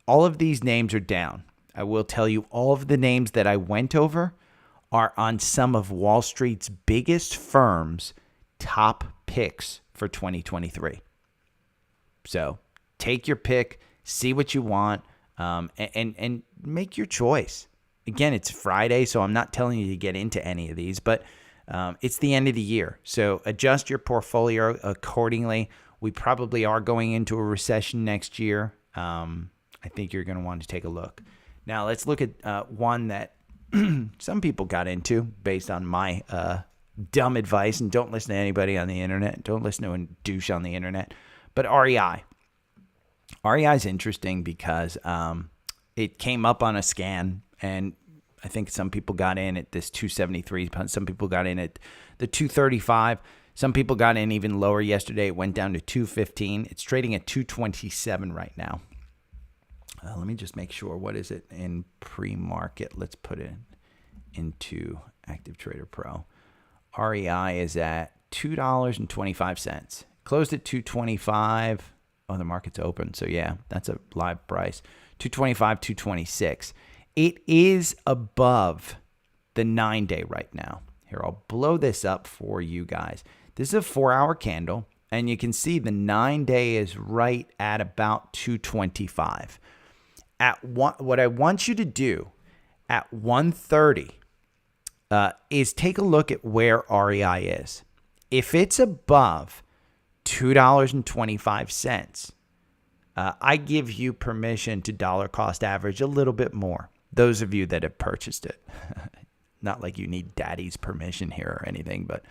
of these names are down. I will tell you all of the names that I went over are on some of Wall Street's biggest firms' top picks for 2023. So take your pick, see what you want, and make your choice. Again, it's Friday, so I'm not telling you to get into any of these, but it's the end of the year. So adjust your portfolio accordingly. We probably are going into a recession next year. I think you're going to want to take a look. Now, let's look at one that some people got into based on my dumb advice. And don't listen to anybody on the internet. Don't listen to a douche on the internet. But REI. REI is interesting because it came up on a scan, and I think some people got in at this 273. Some people got in at the 235. Some people got in even lower yesterday. It went down to 215. It's trading at 227 right now. Let me just make sure. What is it in pre-market? Let's put it into Active Trader Pro. REI is at $2.25. Closed at 225. Oh, the market's open. So yeah, that's a live price. 225, 226. It is above the 9-day right now. Here, I'll blow this up for you guys. This is a 4-hour candle, and you can see the 9-day is right at about 225. What I want you to do at 1:30 is take a look at where REI is. If it's above $2.25, I give you permission to dollar cost average a little bit more. Those of you that have purchased it. Not like you need daddy's permission here or anything, but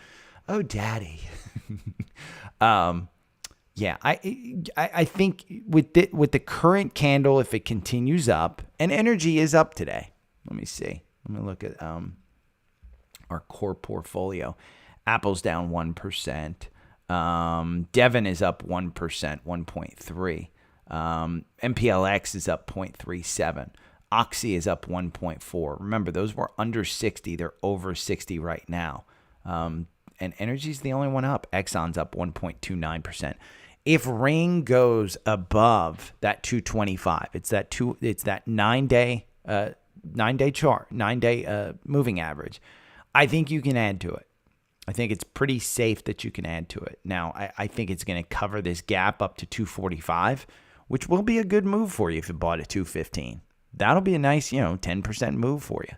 oh, daddy. Yeah, I think with the current candle, if it continues up, and energy is up today. Let me see. Let me look at our core portfolio. Apple's down 1%. Devon is up 1%, 1.3. MPLX is up 0.37. Oxy is up 1.4. Remember, those were under 60. They're over 60 right now. And energy's the only one up. Exxon's up 1.29%. If Ring goes above that 225, it's that 9-day chart, 9-day moving average. I think you can add to it. I think it's pretty safe that you can add to it. Now, I think it's going to cover this gap up to 245, which will be a good move for you if you bought at 215. That'll be a nice, 10% move for you.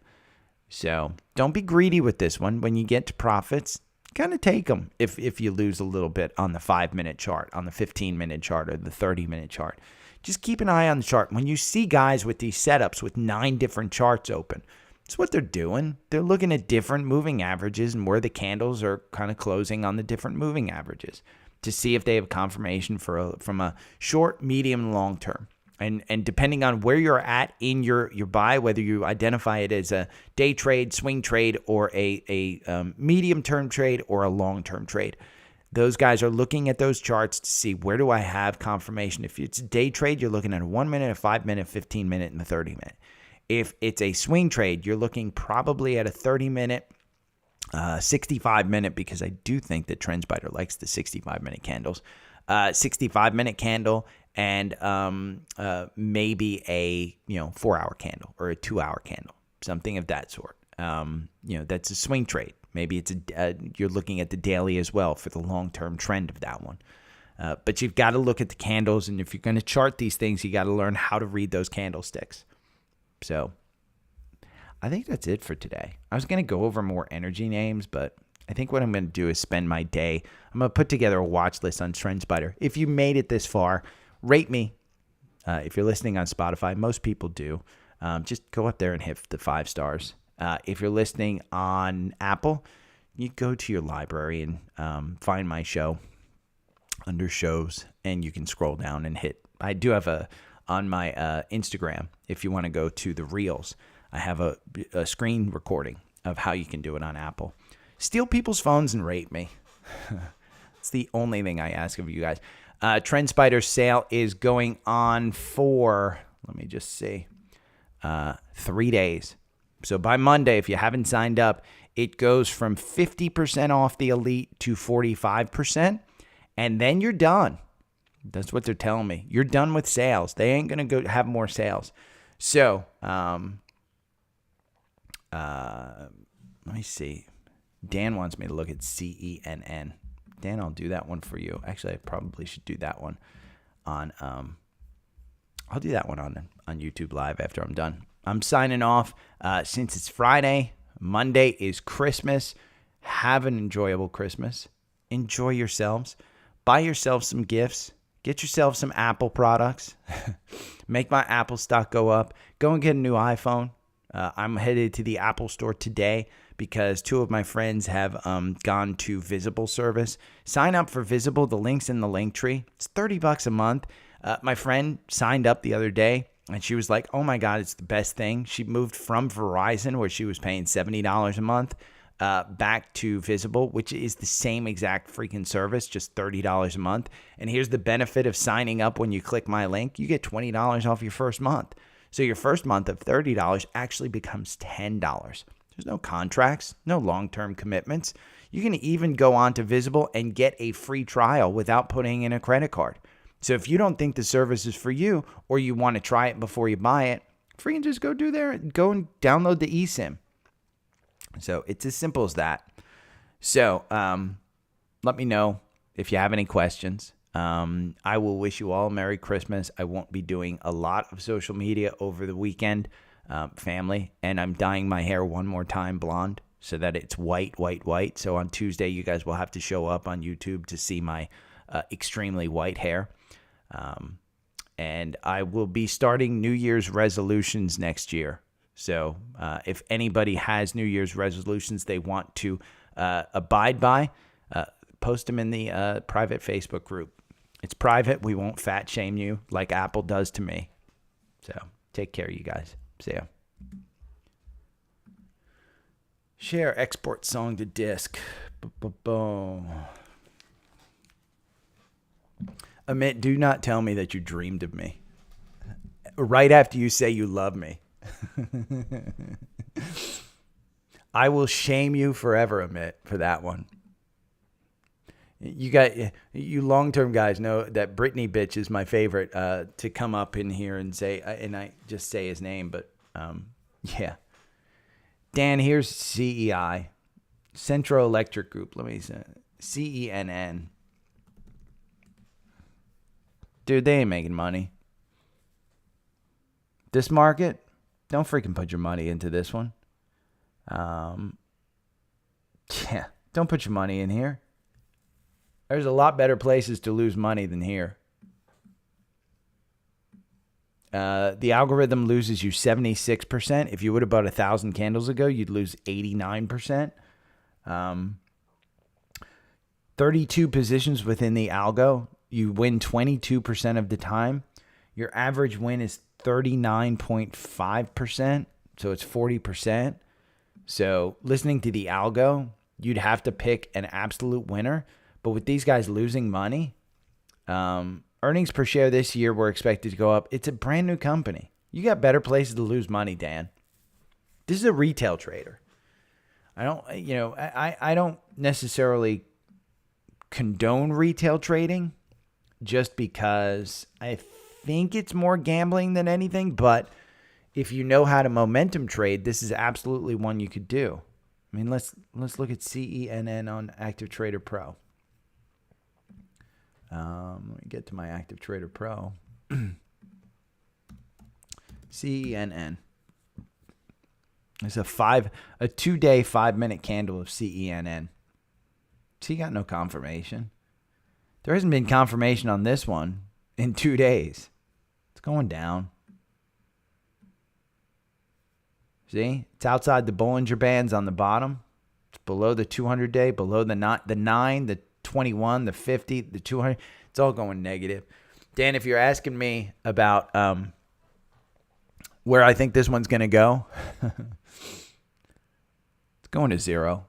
So don't be greedy with this one. When you get to profits, kind of take them if you lose a little bit on the 5-minute chart, on the 15-minute chart, or the 30-minute chart. Just keep an eye on the chart. When you see guys with these setups with 9 different charts open, it's what they're doing. They're looking at different moving averages and where the candles are kind of closing on the different moving averages to see if they have confirmation from a short, medium, long term. And depending on where you're at in your buy, whether you identify it as a day trade, swing trade, or a medium-term trade or a long-term trade, those guys are looking at those charts to see where do I have confirmation. If it's a day trade, you're looking at a 1-minute, a 5-minute, 15-minute, and a 30-minute. If it's a swing trade, you're looking probably at a 30-minute, 65-minute, because I do think that TrendSpider likes the 65-minute candles, 65-minute candle, and maybe a 4-hour candle or a 2-hour candle, something of that sort. That's a swing trade. Maybe it's you're looking at the daily as well for the long-term trend of that one. But you've got to look at the candles, and if you're going to chart these things, you got to learn how to read those candlesticks. So I think that's it for today. I was going to go over more energy names, but I think what I'm going to do is spend my day. I'm going to put together a watch list on TrendSpider. If you made it this far, rate me. If you're listening on Spotify, most people do. Just go up there and hit the 5 stars. If you're listening on Apple, you go to your library and find my show under shows, and you can scroll down and hit. I do have on my Instagram, if you want to go to the Reels, I have a screen recording of how you can do it on Apple. Steal people's phones and rate me. It's the only thing I ask of you guys. TrendSpider sale is going on for, let me just see, 3 days. So by Monday, if you haven't signed up, it goes from 50% off the Elite to 45%, and then you're done. That's what they're telling me. You're done with sales. They ain't going to go have more sales. So, let me see. Dan wants me to look at CENN. Dan, I'll do that one for you. Actually, I probably should do that one on I'll do that one on YouTube Live after I'm done. I'm signing off. Since it's Friday, Monday is Christmas. Have an enjoyable Christmas. Enjoy yourselves. Buy yourself some gifts. Get yourself some Apple products. Make my Apple stock go up. Go and get a new iPhone. I'm headed to the Apple store today because 2 of my friends have gone to Visible service. Sign up for Visible. The link's in the link tree. It's $30 a month. My friend signed up the other day, and she was like, oh, my God, it's the best thing. She moved from Verizon, where she was paying $70 a month, back to Visible, which is the same exact freaking service, just $30 a month. And here's the benefit of signing up when you click my link. You get $20 off your first month. So your first month of $30 actually becomes $10. There's no contracts, no long-term commitments. You can even go on to Visible and get a free trial without putting in a credit card. So if you don't think the service is for you, or you want to try it before you buy it, freaking just go and download the eSIM. So it's as simple as that. So let me know if you have any questions. I will wish you all a Merry Christmas. I won't be doing a lot of social media over the weekend, family, and I'm dyeing my hair one more time blonde so that it's white. So on Tuesday, you guys will have to show up on YouTube to see my extremely white hair. And I will be starting New Year's resolutions next year. So if anybody has New Year's resolutions they want to abide by, post them in the private Facebook group. It's private. We won't fat shame you like Apple does to me. So take care, you guys. See ya. Share export song to disk. Boom. Amit, do not tell me that you dreamed of me right after you say you love me. I will shame you forever, Amit, for that one. You long-term guys know that Britney bitch is my favorite to come up in here and say, and I just say his name, but yeah. Dan, here's CEI, Central Electric Group. Let me say CENN. Dude, they ain't making money. This market, don't freaking put your money into this one. Yeah, don't put your money in here. There's a lot better places to lose money than here. The algorithm loses you 76%. If you would have bought 1,000 candles ago, you'd lose 89%. 32 positions within the algo. You win 22% of the time. Your average win is 39.5%. So it's 40%. So listening to the algo, you'd have to pick an absolute winner. But with these guys losing money, earnings per share this year were expected to go up. It's a brand new company. You got better places to lose money, Dan. This is a retail trader. I don't necessarily condone retail trading just because I think it's more gambling than anything. But if you know how to momentum trade, this is absolutely one you could do. I mean, let's look at CENN on Active Trader Pro. Let me get to my Active Trader Pro. CENN. It's a 2-day 5-minute candle of CENN. So you got no confirmation. There hasn't been confirmation on this one in 2 days. It's going down. See? It's outside the Bollinger Bands on the bottom. It's below the 200-day, below the 9, the 21, the 50, the 200. It's all going negative. Dan, if you're asking me about where I think this one's going to go, it's going to zero.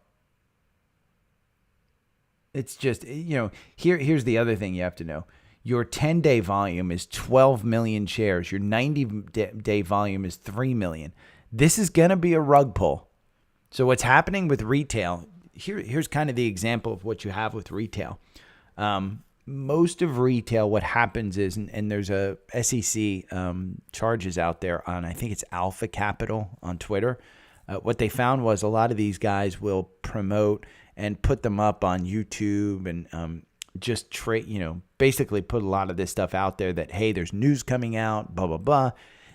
It's just, here's the other thing you have to know. Your 10-day volume is 12 million shares. Your 90-day volume is 3 million. This is going to be a rug pull. So what's happening with retail, here's kind of the example of what you have with retail. Most of retail, what happens is, and there's a SEC charges out there on, I think it's Alpha Capital on Twitter. What they found was a lot of these guys will promote and put them up on YouTube and just basically put a lot of this stuff out there that, hey, there's news coming out, blah, blah, blah.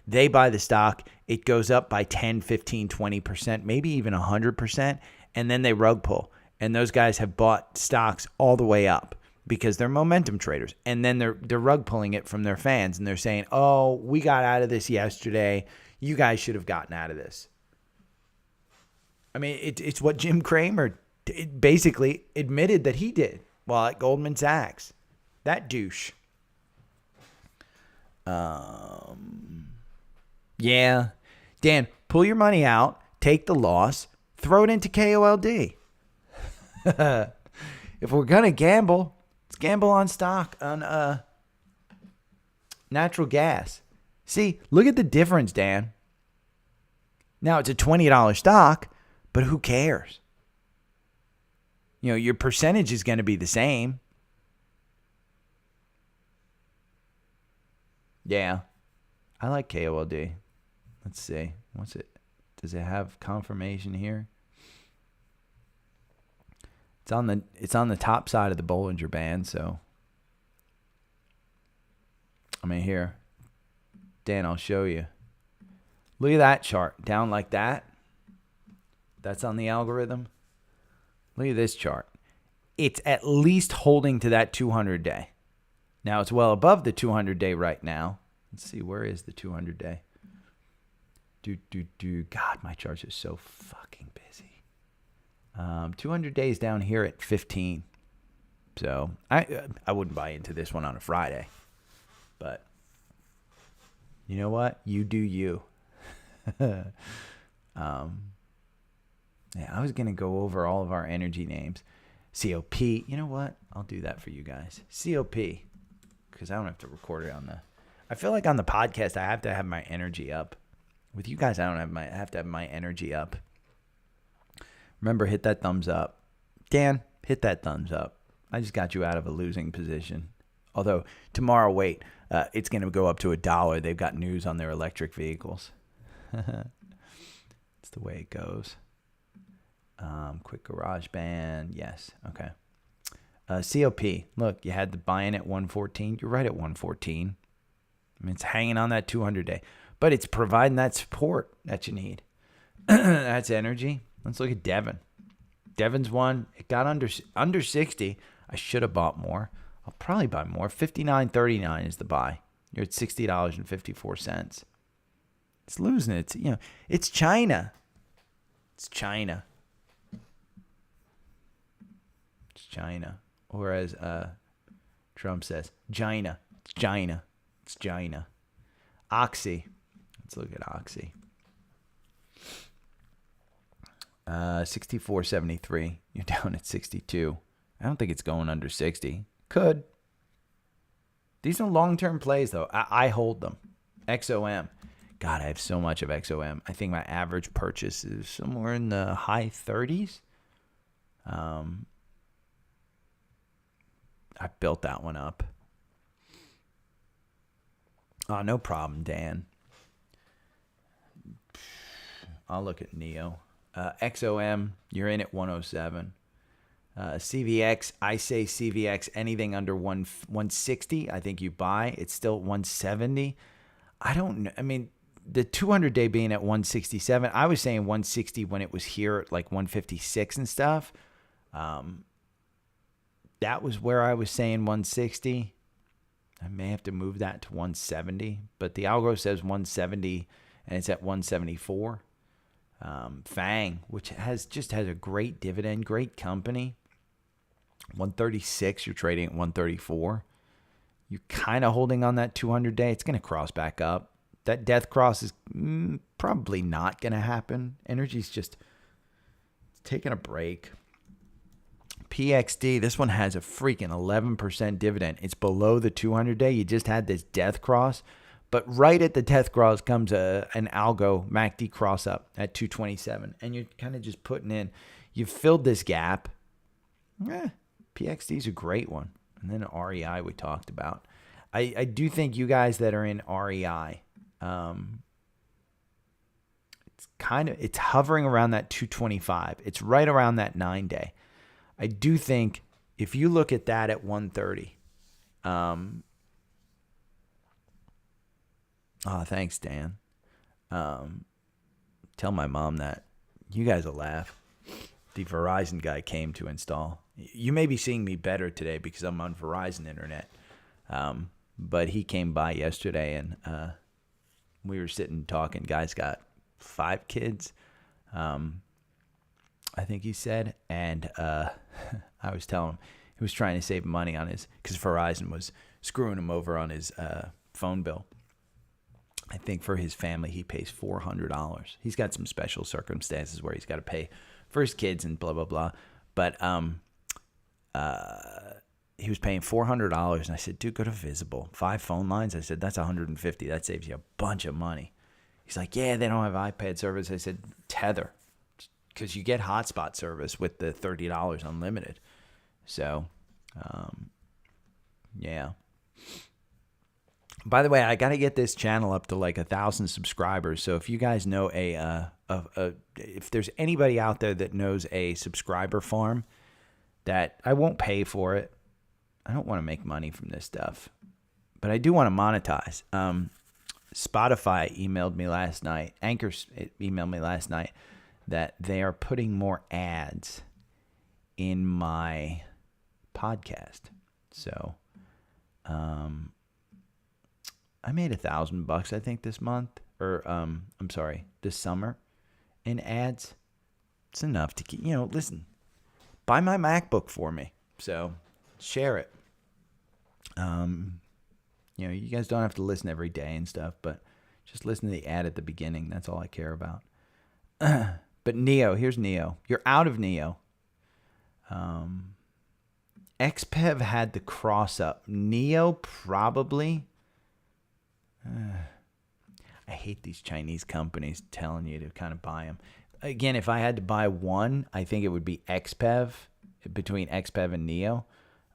They buy the stock. It goes up by 10, 15, 20%, maybe even 100%. And then they rug pull. And those guys have bought stocks all the way up because they're momentum traders. And then they're rug pulling it from their fans. And they're saying, oh, we got out of this yesterday. You guys should have gotten out of this. I mean, it's what Jim Cramer basically admitted that he did while at Goldman Sachs. That douche. Yeah. Dan, pull your money out, take the loss, throw it into KOLD. If we're going to gamble, let's gamble on stock, on natural gas. See, look at the difference, Dan. Now, it's a $20 stock, but who cares? Your percentage is going to be the same. Yeah. I like KOLD. Let's see. What's it? Does it have confirmation here? It's on the top side of the Bollinger Band, so I mean here. Dan, I'll show you. Look at that chart. Down like that. That's on the algorithm. Look at this chart. It's at least holding to that 200-day. Now, it's well above the 200-day right now. Let's see, where is the 200-day? God, my charts are so fucking busy. 200 days down here at 15. So I wouldn't buy into this one on a Friday. But you know what? You do you. Yeah, I was going to go over all of our energy names. COP. You know what? I'll do that for you guys. COP. Because I don't have to record it on the... I feel like on the podcast, I have to have my energy up. With you guys, I have to have my energy up. Remember, hit that thumbs up. Dan, hit that thumbs up. I just got you out of a losing position. Although, tomorrow, wait. It's going to go up to $1. They've got news on their electric vehicles. It's the way it goes. Quick garage band. Yes. Okay. COP. Look, you had the buy-in at 114. You're right at 114. I mean, it's hanging on that 200-day. But it's providing that support that you need. That's energy. Let's look at Devon. Devon's one. It got under 60. I should have bought more. I'll probably buy more. $59.39 is the buy. You're at $60.54. It's losing it. It's China. It's China. It's China. Or as Trump says, China. It's China. It's China. Oxy. Let's look at Oxy. 64.73. You're down at 62. I don't think it's going under 60. Could. These are long-term plays, though. I hold them. XOM. God, I have so much of XOM. I think my average purchase is somewhere in the high 30s. I built that one up. Oh, no problem, Dan. I'll look at Neo. XOM, you're in at 107. CVX, I say CVX, anything under 160, I think you buy. It's still 170. I don't know. I mean, the 200-day being at 167, I was saying 160 when it was here at like 156 and stuff. That was where I was saying 160. I may have to move that to 170, but the algo says 170 and it's at 174. Fang, which has a great dividend, great company. 136, you're trading at 134. You're kind of holding on that 200-day. It's going to cross back up. That death cross is probably not going to happen. Energy's just taking a break. PXD, this one has a freaking 11% dividend. It's below the 200-day. You just had this death cross. But right at the death cross comes an algo MACD cross up at 227. And you're kind of just putting in, you've filled this gap. PXD is a great one. And then REI we talked about. I do think you guys that are in REI, it's hovering around that 225. It's right around that 9-day. I do think if you look at that at 130, thanks, Dan. Tell my mom that. You guys will laugh. The Verizon guy came to install. You may be seeing me better today because I'm on Verizon internet. But he came by yesterday, and we were sitting talking. Guy's got 5 kids, I think he said. And I was telling him he was trying to save money on his, because Verizon was screwing him over on his phone bill. I think for his family, he pays $400. He's got some special circumstances where he's got to pay for his kids and blah, blah, blah. But he was paying $400. And I said, dude, go to Visible. 5 phone lines. I said, that's $150. That saves you a bunch of money. He's like, yeah, they don't have iPad service. I said, tether, because you get hotspot service with the $30 unlimited. So, yeah. By the way, I got to get this channel up to like 1,000 subscribers. So if you guys know if there's anybody out there that knows a subscriber farm, that I won't pay for it. I don't want to make money from this stuff, but I do want to monetize. Spotify emailed me last night. Anchor emailed me last night that they are putting more ads in my podcast. So, I made $1,000, I think, this month, or this summer, in ads. It's enough to keep, listen, buy my MacBook for me. So share it. You guys don't have to listen every day and stuff, but just listen to the ad at the beginning. That's all I care about. But Neo, here's Neo. You're out of Neo. XPEV had the cross up. Neo probably. I hate these Chinese companies telling you to kind of buy them. Again, if I had to buy one, I think it would be XPEV, between XPEV and Neo.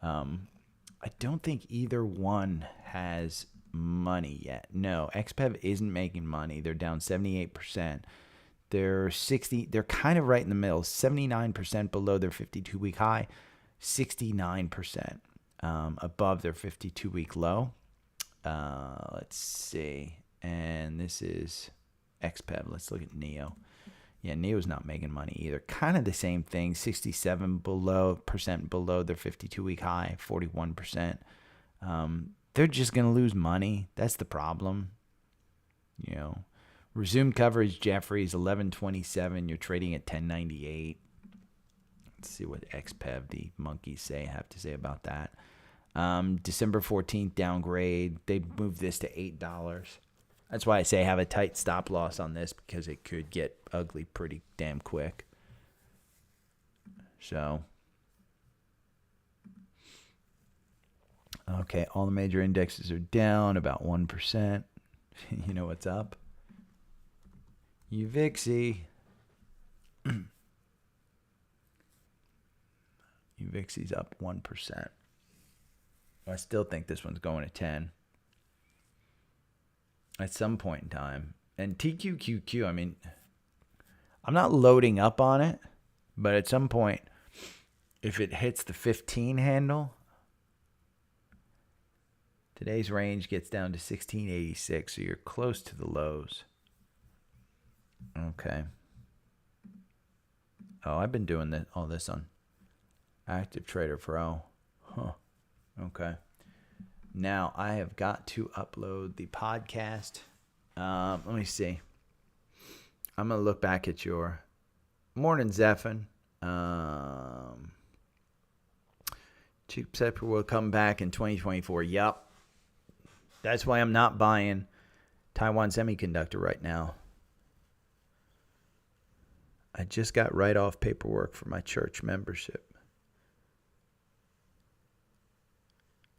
I don't think either one has money yet. No, XPEV isn't making money. They're down 78%. They're kind of right in the middle, 79% below their 52-week high, 69% above their 52-week low. Let's see. And this is XPEV. Let's look at Neo. Yeah, Neo's not making money either. Kind of the same thing. 67% below their 52-week high. 41%. They're just gonna lose money. That's the problem. Resumed coverage. Jeffries 1127. You're trading at 1098. Let's see what XPEV, the monkeys, have to say about that. December 14th downgrade. They moved this to $8. That's why I say have a tight stop loss on this, because it could get ugly pretty damn quick. So, okay, all the major indexes are down about 1%. You know what's up? UVXY. UVXY's up 1%. I still think this one's going to 10 at some point in time. And TQQQ, I mean, I'm not loading up on it, but at some point, if it hits the 15 handle, today's range gets down to 1686, so you're close to the lows. Okay. Oh, I've been doing all this on Active Trader Pro. Huh. Okay. Now I have got to upload the podcast. Let me see. I'm going to look back at your morning, Zephin. Cheap Sepper will come back in 2024. Yup. That's why I'm not buying Taiwan Semiconductor right now. I just got write-off paperwork for my church membership.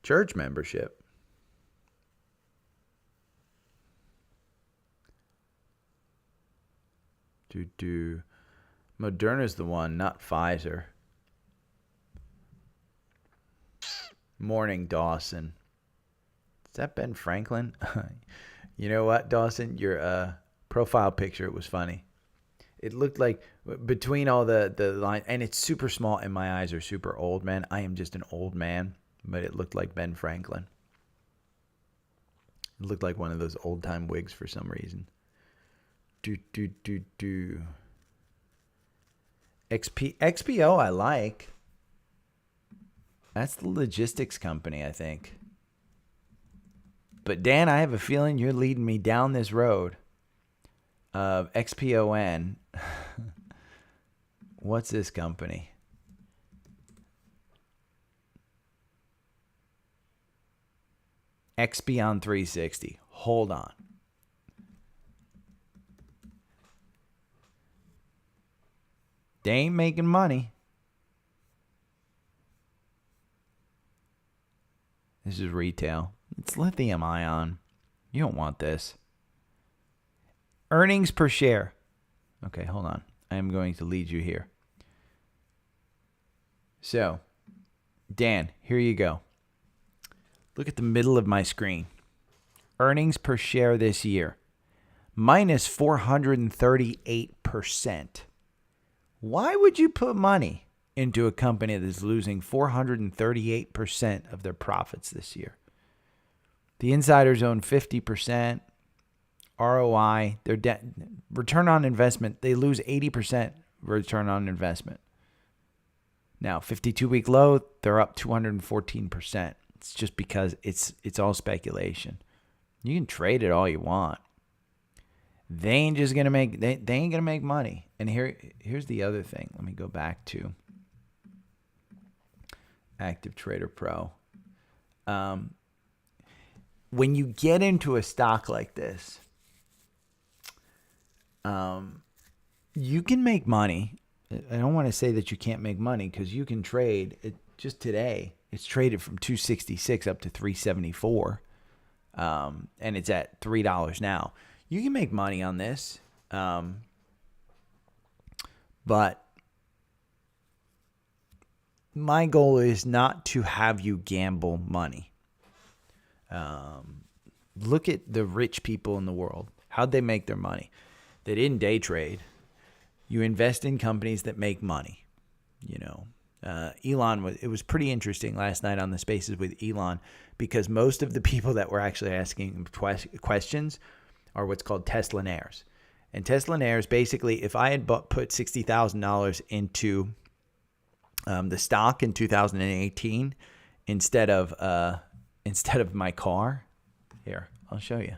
Church membership. Moderna's the one, not Pfizer. Morning, Dawson. Is that Ben Franklin? You know what, Dawson? Your profile picture, it was funny. It looked like between all the line, and it's super small, and my eyes are super old, man. I am just an old man, but it looked like Ben Franklin. It looked like one of those old time wigs for some reason. XPO I like. That's the logistics company, I think. But Dan, I have a feeling you're leading me down this road of XPON. What's this company? Xpeon 360. Hold on. They ain't making money. This is retail. It's lithium ion. You don't want this. Earnings per share. Okay, hold on. I am going to lead you here. So, Dan, here you go. Look at the middle of my screen. Earnings per share this year. Minus 438%. Why would you put money into a company that's losing 438% of their profits this year? The insiders own 50%. ROI, their debt, return on investment, they lose 80% return on investment. Now, 52-week low, they're up 214%. It's just because it's all speculation. You can trade it all you want. They ain't just gonna make they ain't gonna make money. And here's the other thing. Let me go back to Active Trader Pro. When you get into a stock like this, you can make money. I don't want to say that you can't make money because you can trade it. Just today, it's traded from 266 up to 374, and it's at $3 now. You can make money on this, but my goal is not to have you gamble money. Look at the rich people in the world. How'd they make their money? They didn't day trade. You invest in companies that make money. You know, it was pretty interesting last night on the Spaces with Elon because most of the people that were actually asking questions are what's called Teslanaires. And Teslanaires, basically, if I had put $60,000 into the stock in 2018 instead of my car, here, I'll show you.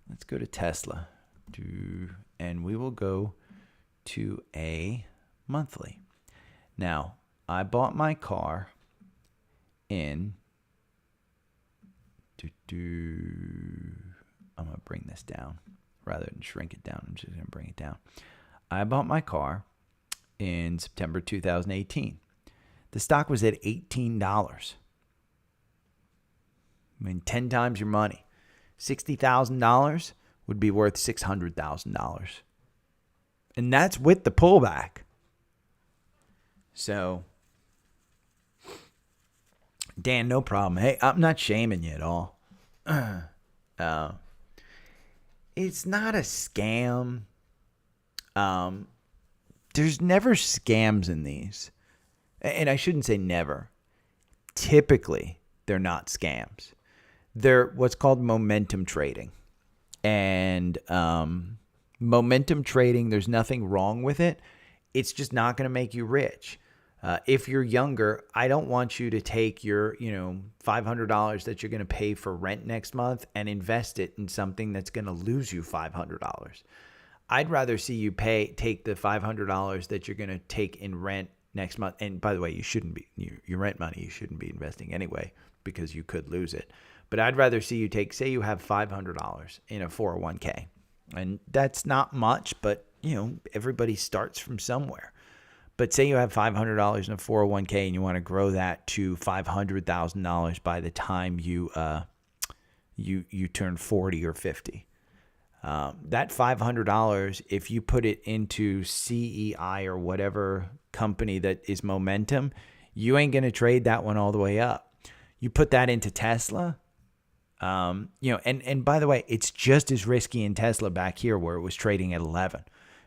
Let's go to Tesla. And we will go to a monthly. Now, I bought my car in I'm going to bring this down rather than shrink it down. I'm just going to bring it down. I bought my car in September 2018. The stock was at $18. I mean, 10 times your money. $60,000 would be worth $600,000. And that's with the pullback. So, Dan, no problem. Hey, I'm not shaming you at all. It's not a scam. There's never scams in these. And I shouldn't say never. Typically, they're not scams. They're what's called momentum trading. And momentum trading, there's nothing wrong with it. It's just not going to make you rich. If you're younger, I don't want you to take your, $500 that you're going to pay for rent next month and invest it in something that's going to lose you $500. I'd rather see you take the $500 that you're going to take in rent next month. And by the way, you shouldn't be your rent money. You shouldn't be investing anyway because you could lose it. But I'd rather see you say you have $500 in a 401k, and that's not much, but everybody starts from somewhere. But say you have $500 in a 401k and you want to grow that to $500,000 by the time you turn 40 or 50. That $500, if you put it into CEI or whatever company that is momentum, you ain't going to trade that one all the way up. You put that into Tesla, and by the way, it's just as risky in Tesla back here where it was trading at 11.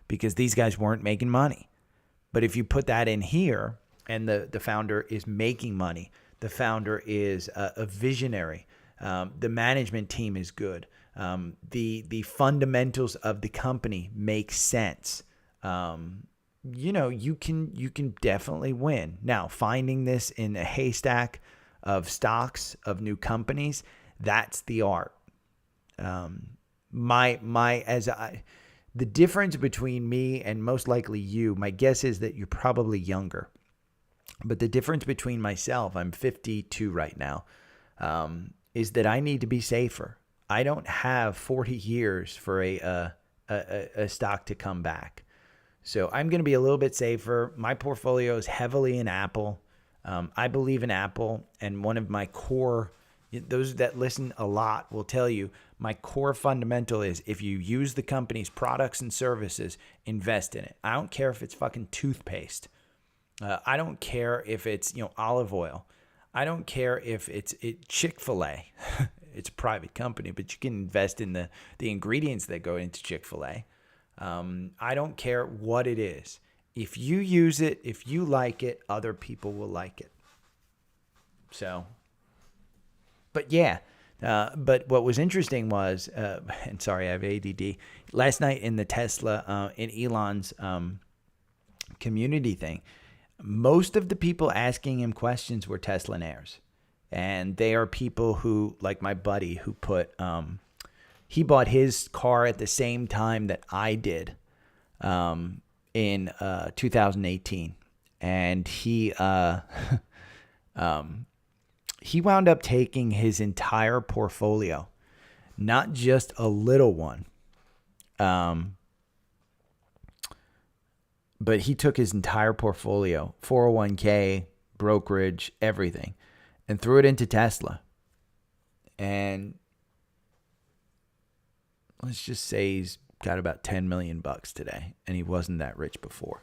because these guys weren't making money. But if you put that in here and the founder is making money, the founder is a visionary, the management team is good, the fundamentals of the company make sense, you can definitely win. Now, finding this in a haystack of stocks of new companies, that's the art. The difference between me and most likely you, my guess is that you're probably younger. But the difference between myself, I'm 52 right now, is that I need to be safer. I don't have 40 years for a stock to come back. So I'm going to be a little bit safer. My portfolio is heavily in Apple. I believe in Apple, and one of my core, those that listen a lot will tell you, my core fundamental is if you use the company's products and services, invest in it. I don't care if it's fucking toothpaste. I don't care if it's olive oil. I don't care if it's Chick-fil-A. It's a private company, but you can invest in the ingredients that go into Chick-fil-A. I don't care what it is. If you use it, if you like it, other people will like it. So, but yeah. But what was interesting was, and sorry, I have ADD. Last night in the Tesla, in Elon's community thing, most of the people asking him questions were Teslanaires. And they are people who, like my buddy, who he bought his car at the same time that I did in 2018. And he wound up taking his entire portfolio, not just a little one, but he took his entire portfolio, 401k, brokerage, everything, and threw it into Tesla. And let's just say he's got about 10 million bucks today, and he wasn't that rich before.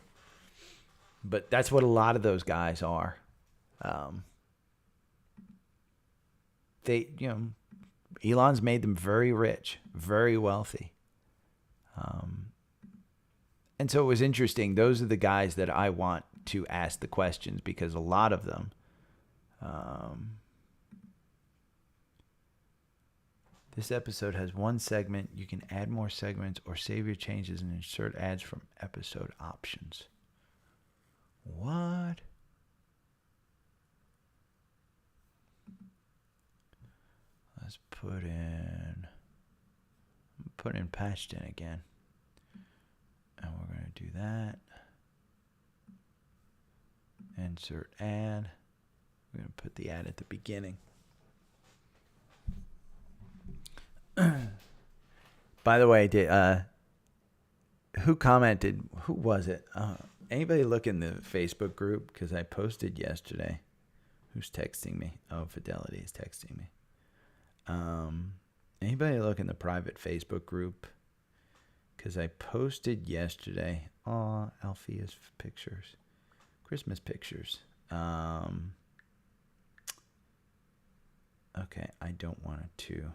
But that's what a lot of those guys are. Elon's made them very rich, very wealthy. And so it was interesting. Those are the guys that I want to ask the questions, because a lot of them, this episode has one segment. You can add more segments or save your changes and insert ads from episode options. What? Let's put in patched in again. And we're going to do that. Insert ad. We're going to put the ad at the beginning. By the way, who commented? Who was it? Anybody look in the Facebook group? Because I posted yesterday. Who's texting me? Oh, Fidelity is texting me. Anybody look in the private Facebook group? Because I posted yesterday. Oh, Althea's pictures. Christmas pictures. Okay, I don't want to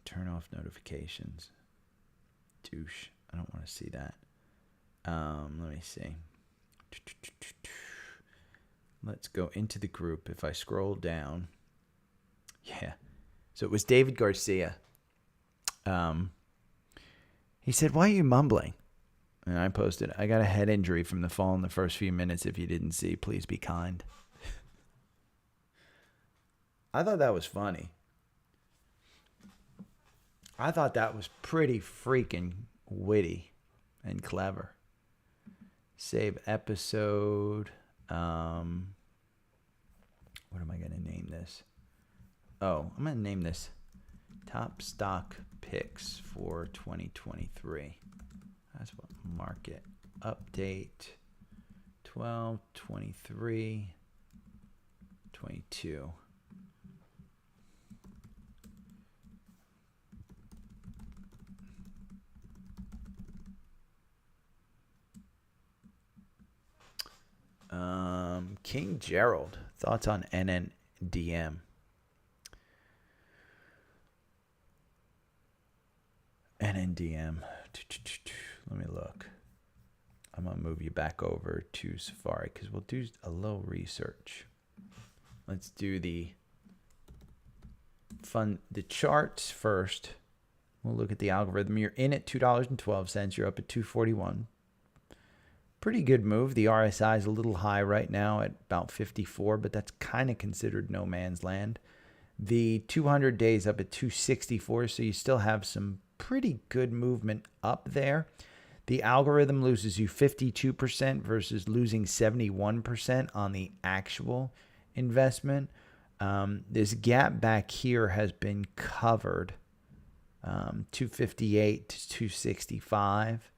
turn off notifications. Douche. I don't want to see that. Let me see. Let's go into the group. If I scroll down. Yeah. So it was David Garcia. He said, "Why are you mumbling?" And I posted, "I got a head injury from the fall in the first few minutes. If you didn't see, please be kind." I thought that was funny. I thought that was pretty freaking witty and clever. Save episode. What am I going to name this? Oh, I'm going to name this Top Stock Picks for 2023. That's what market update 12, 23, 22. King Gerald, thoughts on NNDM? NNDM. Let me look. I'm going to move you back over to Safari because we'll do a little research. Let's do the charts first. We'll look at the algorithm. You're in at $2.12. You're up at 241. Pretty good move. The RSI is a little high right now at about 54, but that's kind of considered no man's land. The 200 days up at 264, so you still have some pretty good movement up there. The algorithm loses you 52% versus losing 71% on the actual investment. This gap back here has been covered, 258 to 265.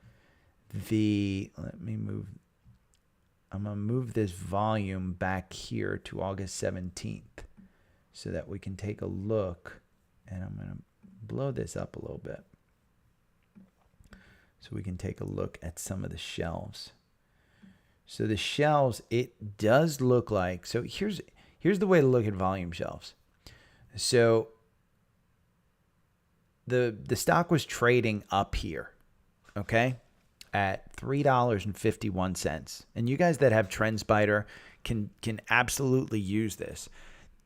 I'm going to move this volume back here to August 17th so that we can take a look, and I'm going to blow this up a little bit so we can take a look at some of the shelves. So the shelves, it does look like, so here's the way to look at volume shelves. So the stock was trading up here, okay, at $3.51. And you guys that have TrendSpider can absolutely use this.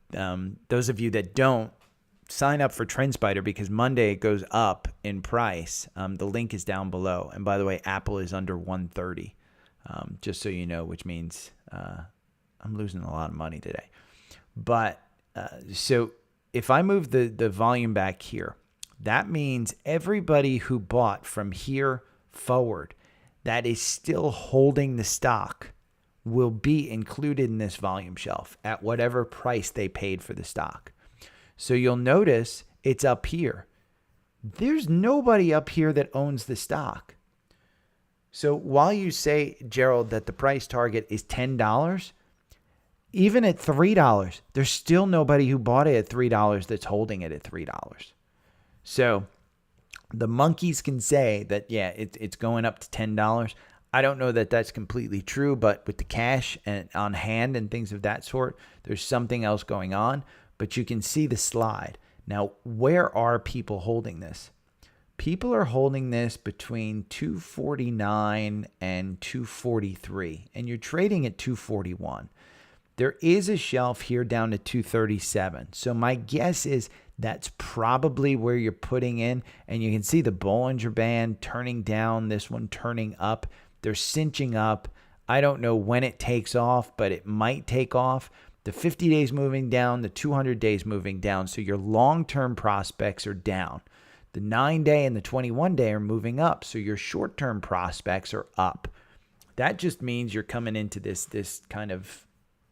Those of you that don't, sign up for TrendSpider because Monday it goes up in price. The link is down below. And by the way, Apple is under 130, just so you know, which means I'm losing a lot of money today. But so if I move the volume back here, that means everybody who bought from here forward that is still holding the stock will be included in this volume shelf at whatever price they paid for the stock. So you'll notice it's up here. There's nobody up here that owns the stock. So while you say, Gerald, that the price target is $10, even at $3, there's still nobody who bought it at $3 that's holding it at $3. So the monkeys can say that, yeah, it's going up to $10. I don't know that that's completely true, but with the cash and on hand and things of that sort, there's something else going on. But you can see the slide. Now, where are people holding this? People are holding this between 249 and 243, and you're trading at 241. There is a shelf here down to 237. So my guess is that's probably where you're putting in, and you can see the Bollinger Band turning down, this one turning up. They're cinching up. I don't know when it takes off, but it might take off. The 50 days moving down, the 200 days moving down. So your long-term prospects are down. The 9-day and the 21-day are moving up. So your short-term prospects are up. That just means you're coming into this kind of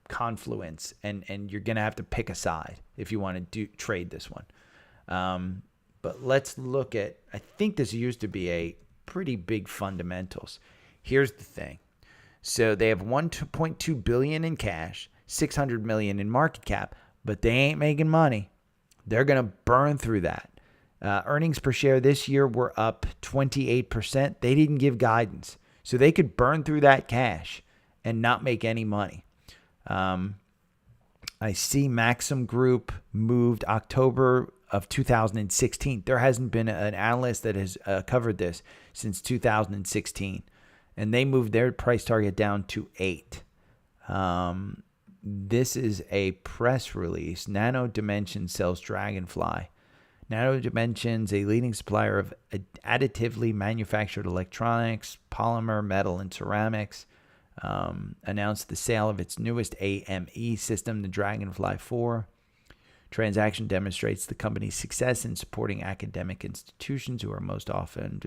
confluence, and you're going to have to pick a side if you want to trade this one. But let's look at, I think this used to be a pretty big fundamentals. Here's the thing. So they have $1.2 billion in cash, $600 million in market cap, but they ain't making money. They're going to burn through that. Earnings per share this year were up 28%. They didn't give guidance. So they could burn through that cash and not make any money. I see Maxim Group moved October of 2016. There hasn't been an analyst that has covered this since 2016. And they moved their price target down to 8. This is a press release. Nano Dimensions sells Dragonfly. Nano Dimensions, a leading supplier of additively manufactured electronics, polymer, metal, and ceramics, announced the sale of its newest AME system, the Dragonfly 4. Transaction demonstrates the company's success in supporting academic institutions who are most often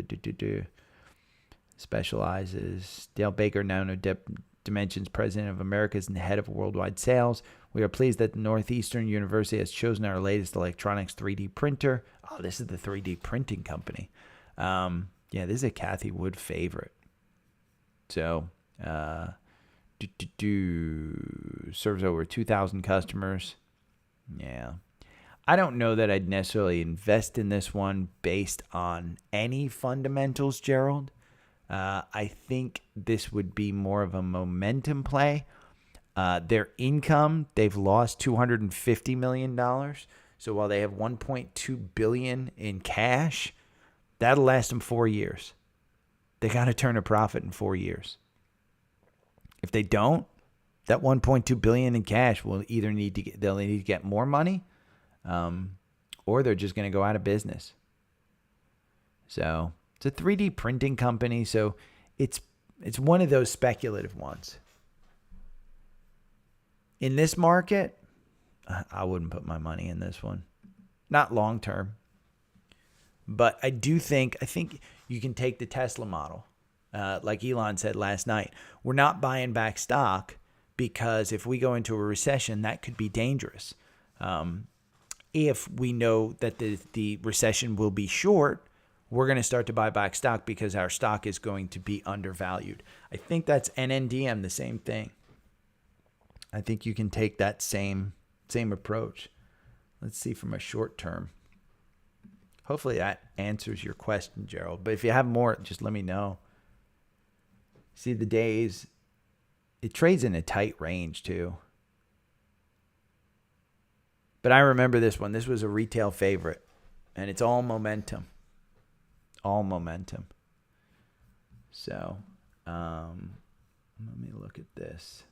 specializes. Dale Baker, Nano Dimensions president of Americas and head of worldwide sales. We are pleased that the Northeastern University has chosen our latest electronics 3D printer. Oh, this is the 3D printing company. Yeah, this is a Kathy Wood favorite. So, serves over 2,000 customers. Yeah. I don't know that I'd necessarily invest in this one based on any fundamentals, Gerald. I think this would be more of a momentum play. Their income, they've lost $250 million. So while they have $1.2 billion in cash, that'll last them 4 years. They got to turn a profit in 4 years. If they don't, that 1.2 billion in cash will either they'll need to get more money, or they're just going to go out of business. So it's a 3D printing company, so it's one of those speculative ones. In this market, I wouldn't put my money in this one. Not long term. But I think you can take the Tesla model. Like Elon said last night, we're not buying back stock because if we go into a recession, that could be dangerous. If we know that the recession will be short, we're going to start to buy back stock because our stock is going to be undervalued. I think that's NNDM, the same thing. I think you can take that same approach. Let's see from a short term. Hopefully that answers your question, Gerald. But if you have more, just let me know. See the days. It trades in a tight range too. But I remember this one. This was a retail favorite. And it's all momentum. All momentum. So, let me look at this.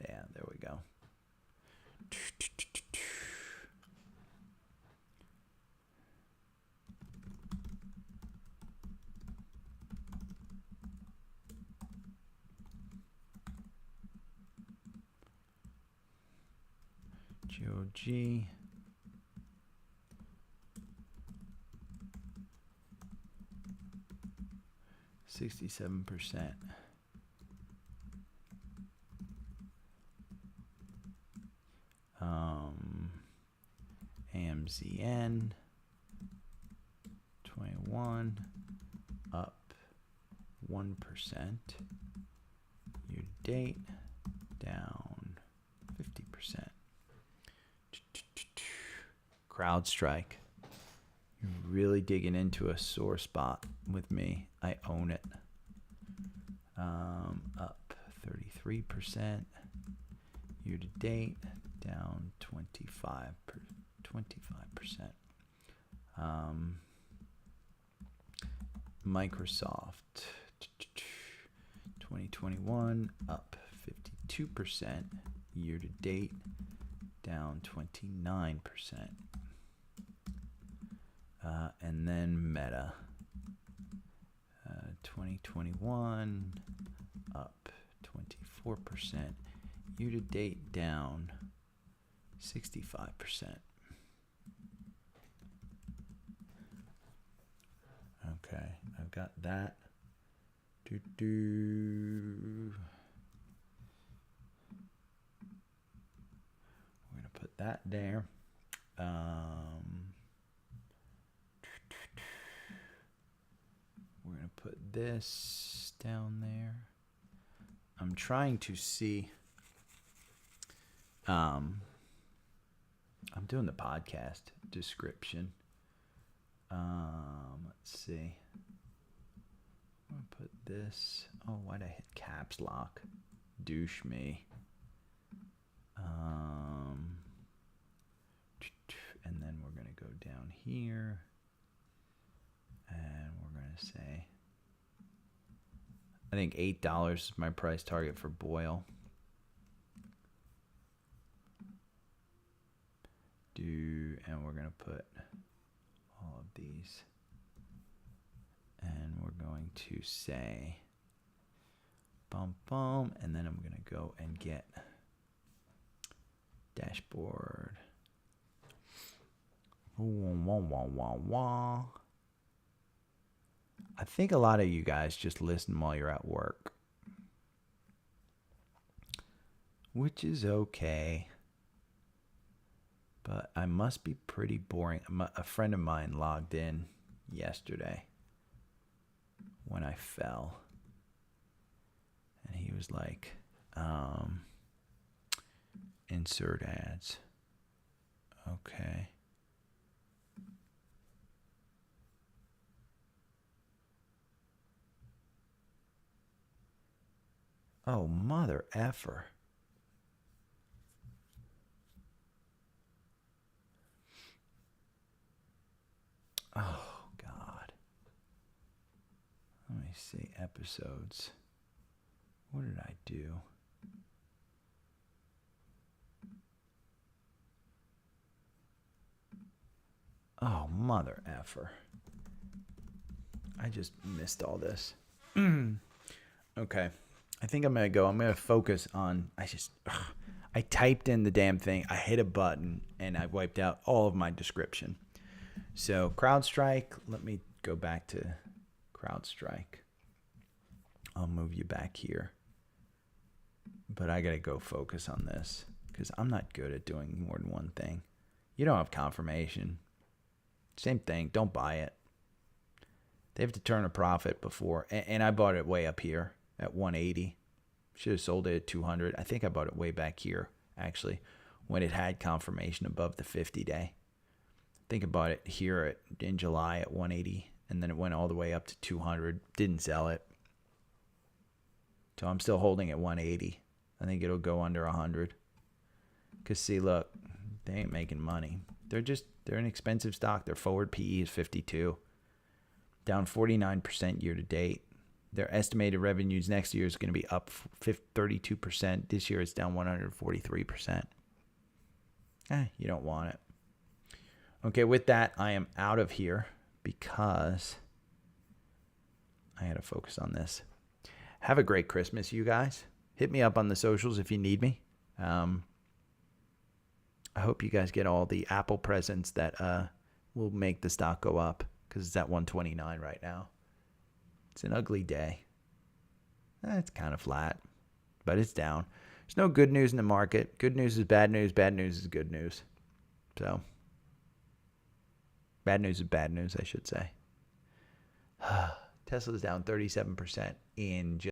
Yeah, there we go. GOG. %67%. AMZN 21 up 1%. Year to date down 50%. CrowdStrike. You're really digging into a sore spot with me. I own it. Up 33%. Year to date down 25%. Microsoft 2021 up 52%. Year to date down 29%. And then Meta 2021 up 24%. Year to date down 65%. Okay, I've got that. We're going to put that there. We're going to put this down there. I'm trying to see. I'm doing the podcast description. Let's see. I'm going to put this. Oh, why'd I hit caps lock? Douche me. And then we're going to go down here. And we're going to say, I think $8 is my price target for Boyle. And we're going to put all of these. And we're going to say, bum, bum. And then I'm going to go and get dashboard. Wah, wah, wah, wah. I think a lot of you guys just listen while you're at work, which is okay. But I must be pretty boring. A friend of mine logged in yesterday when I fell. And he was like, insert ads. Okay. Oh, mother effer. Oh, see episodes. What did I do? Oh, mother effer. I just missed all this. Okay. I think I'm going to focus on, I typed in the damn thing. I hit a button and I wiped out all of my description. So CrowdStrike, let me go back to CrowdStrike. I'll move you back here. But I got to go focus on this because I'm not good at doing more than one thing. You don't have confirmation. Same thing. Don't buy it. They have to turn a profit before. And I bought it way up here at 180. Should have sold it at 200. I think I bought it way back here, actually, when it had confirmation above the 50-day. I think I bought it here in July at 180. And then it went all the way up to 200. Didn't sell it. So I'm still holding at 180. I think it'll go under 100. Because, see, look, they ain't making money. They're an expensive stock. Their forward PE is 52. Down 49% year to date. Their estimated revenues next year is going to be up 32%. This year it's down 143%. You don't want it. Okay, with that, I am out of here because I got to focus on this. Have a great Christmas, you guys. Hit me up on the socials if you need me. I hope you guys get all the Apple presents that will make the stock go up because it's at 129 right now. It's an ugly day. It's kind of flat, but it's down. There's no good news in the market. Good news is bad news. Bad news is good news. So, bad news is bad news, I should say. Tesla's down 37% in just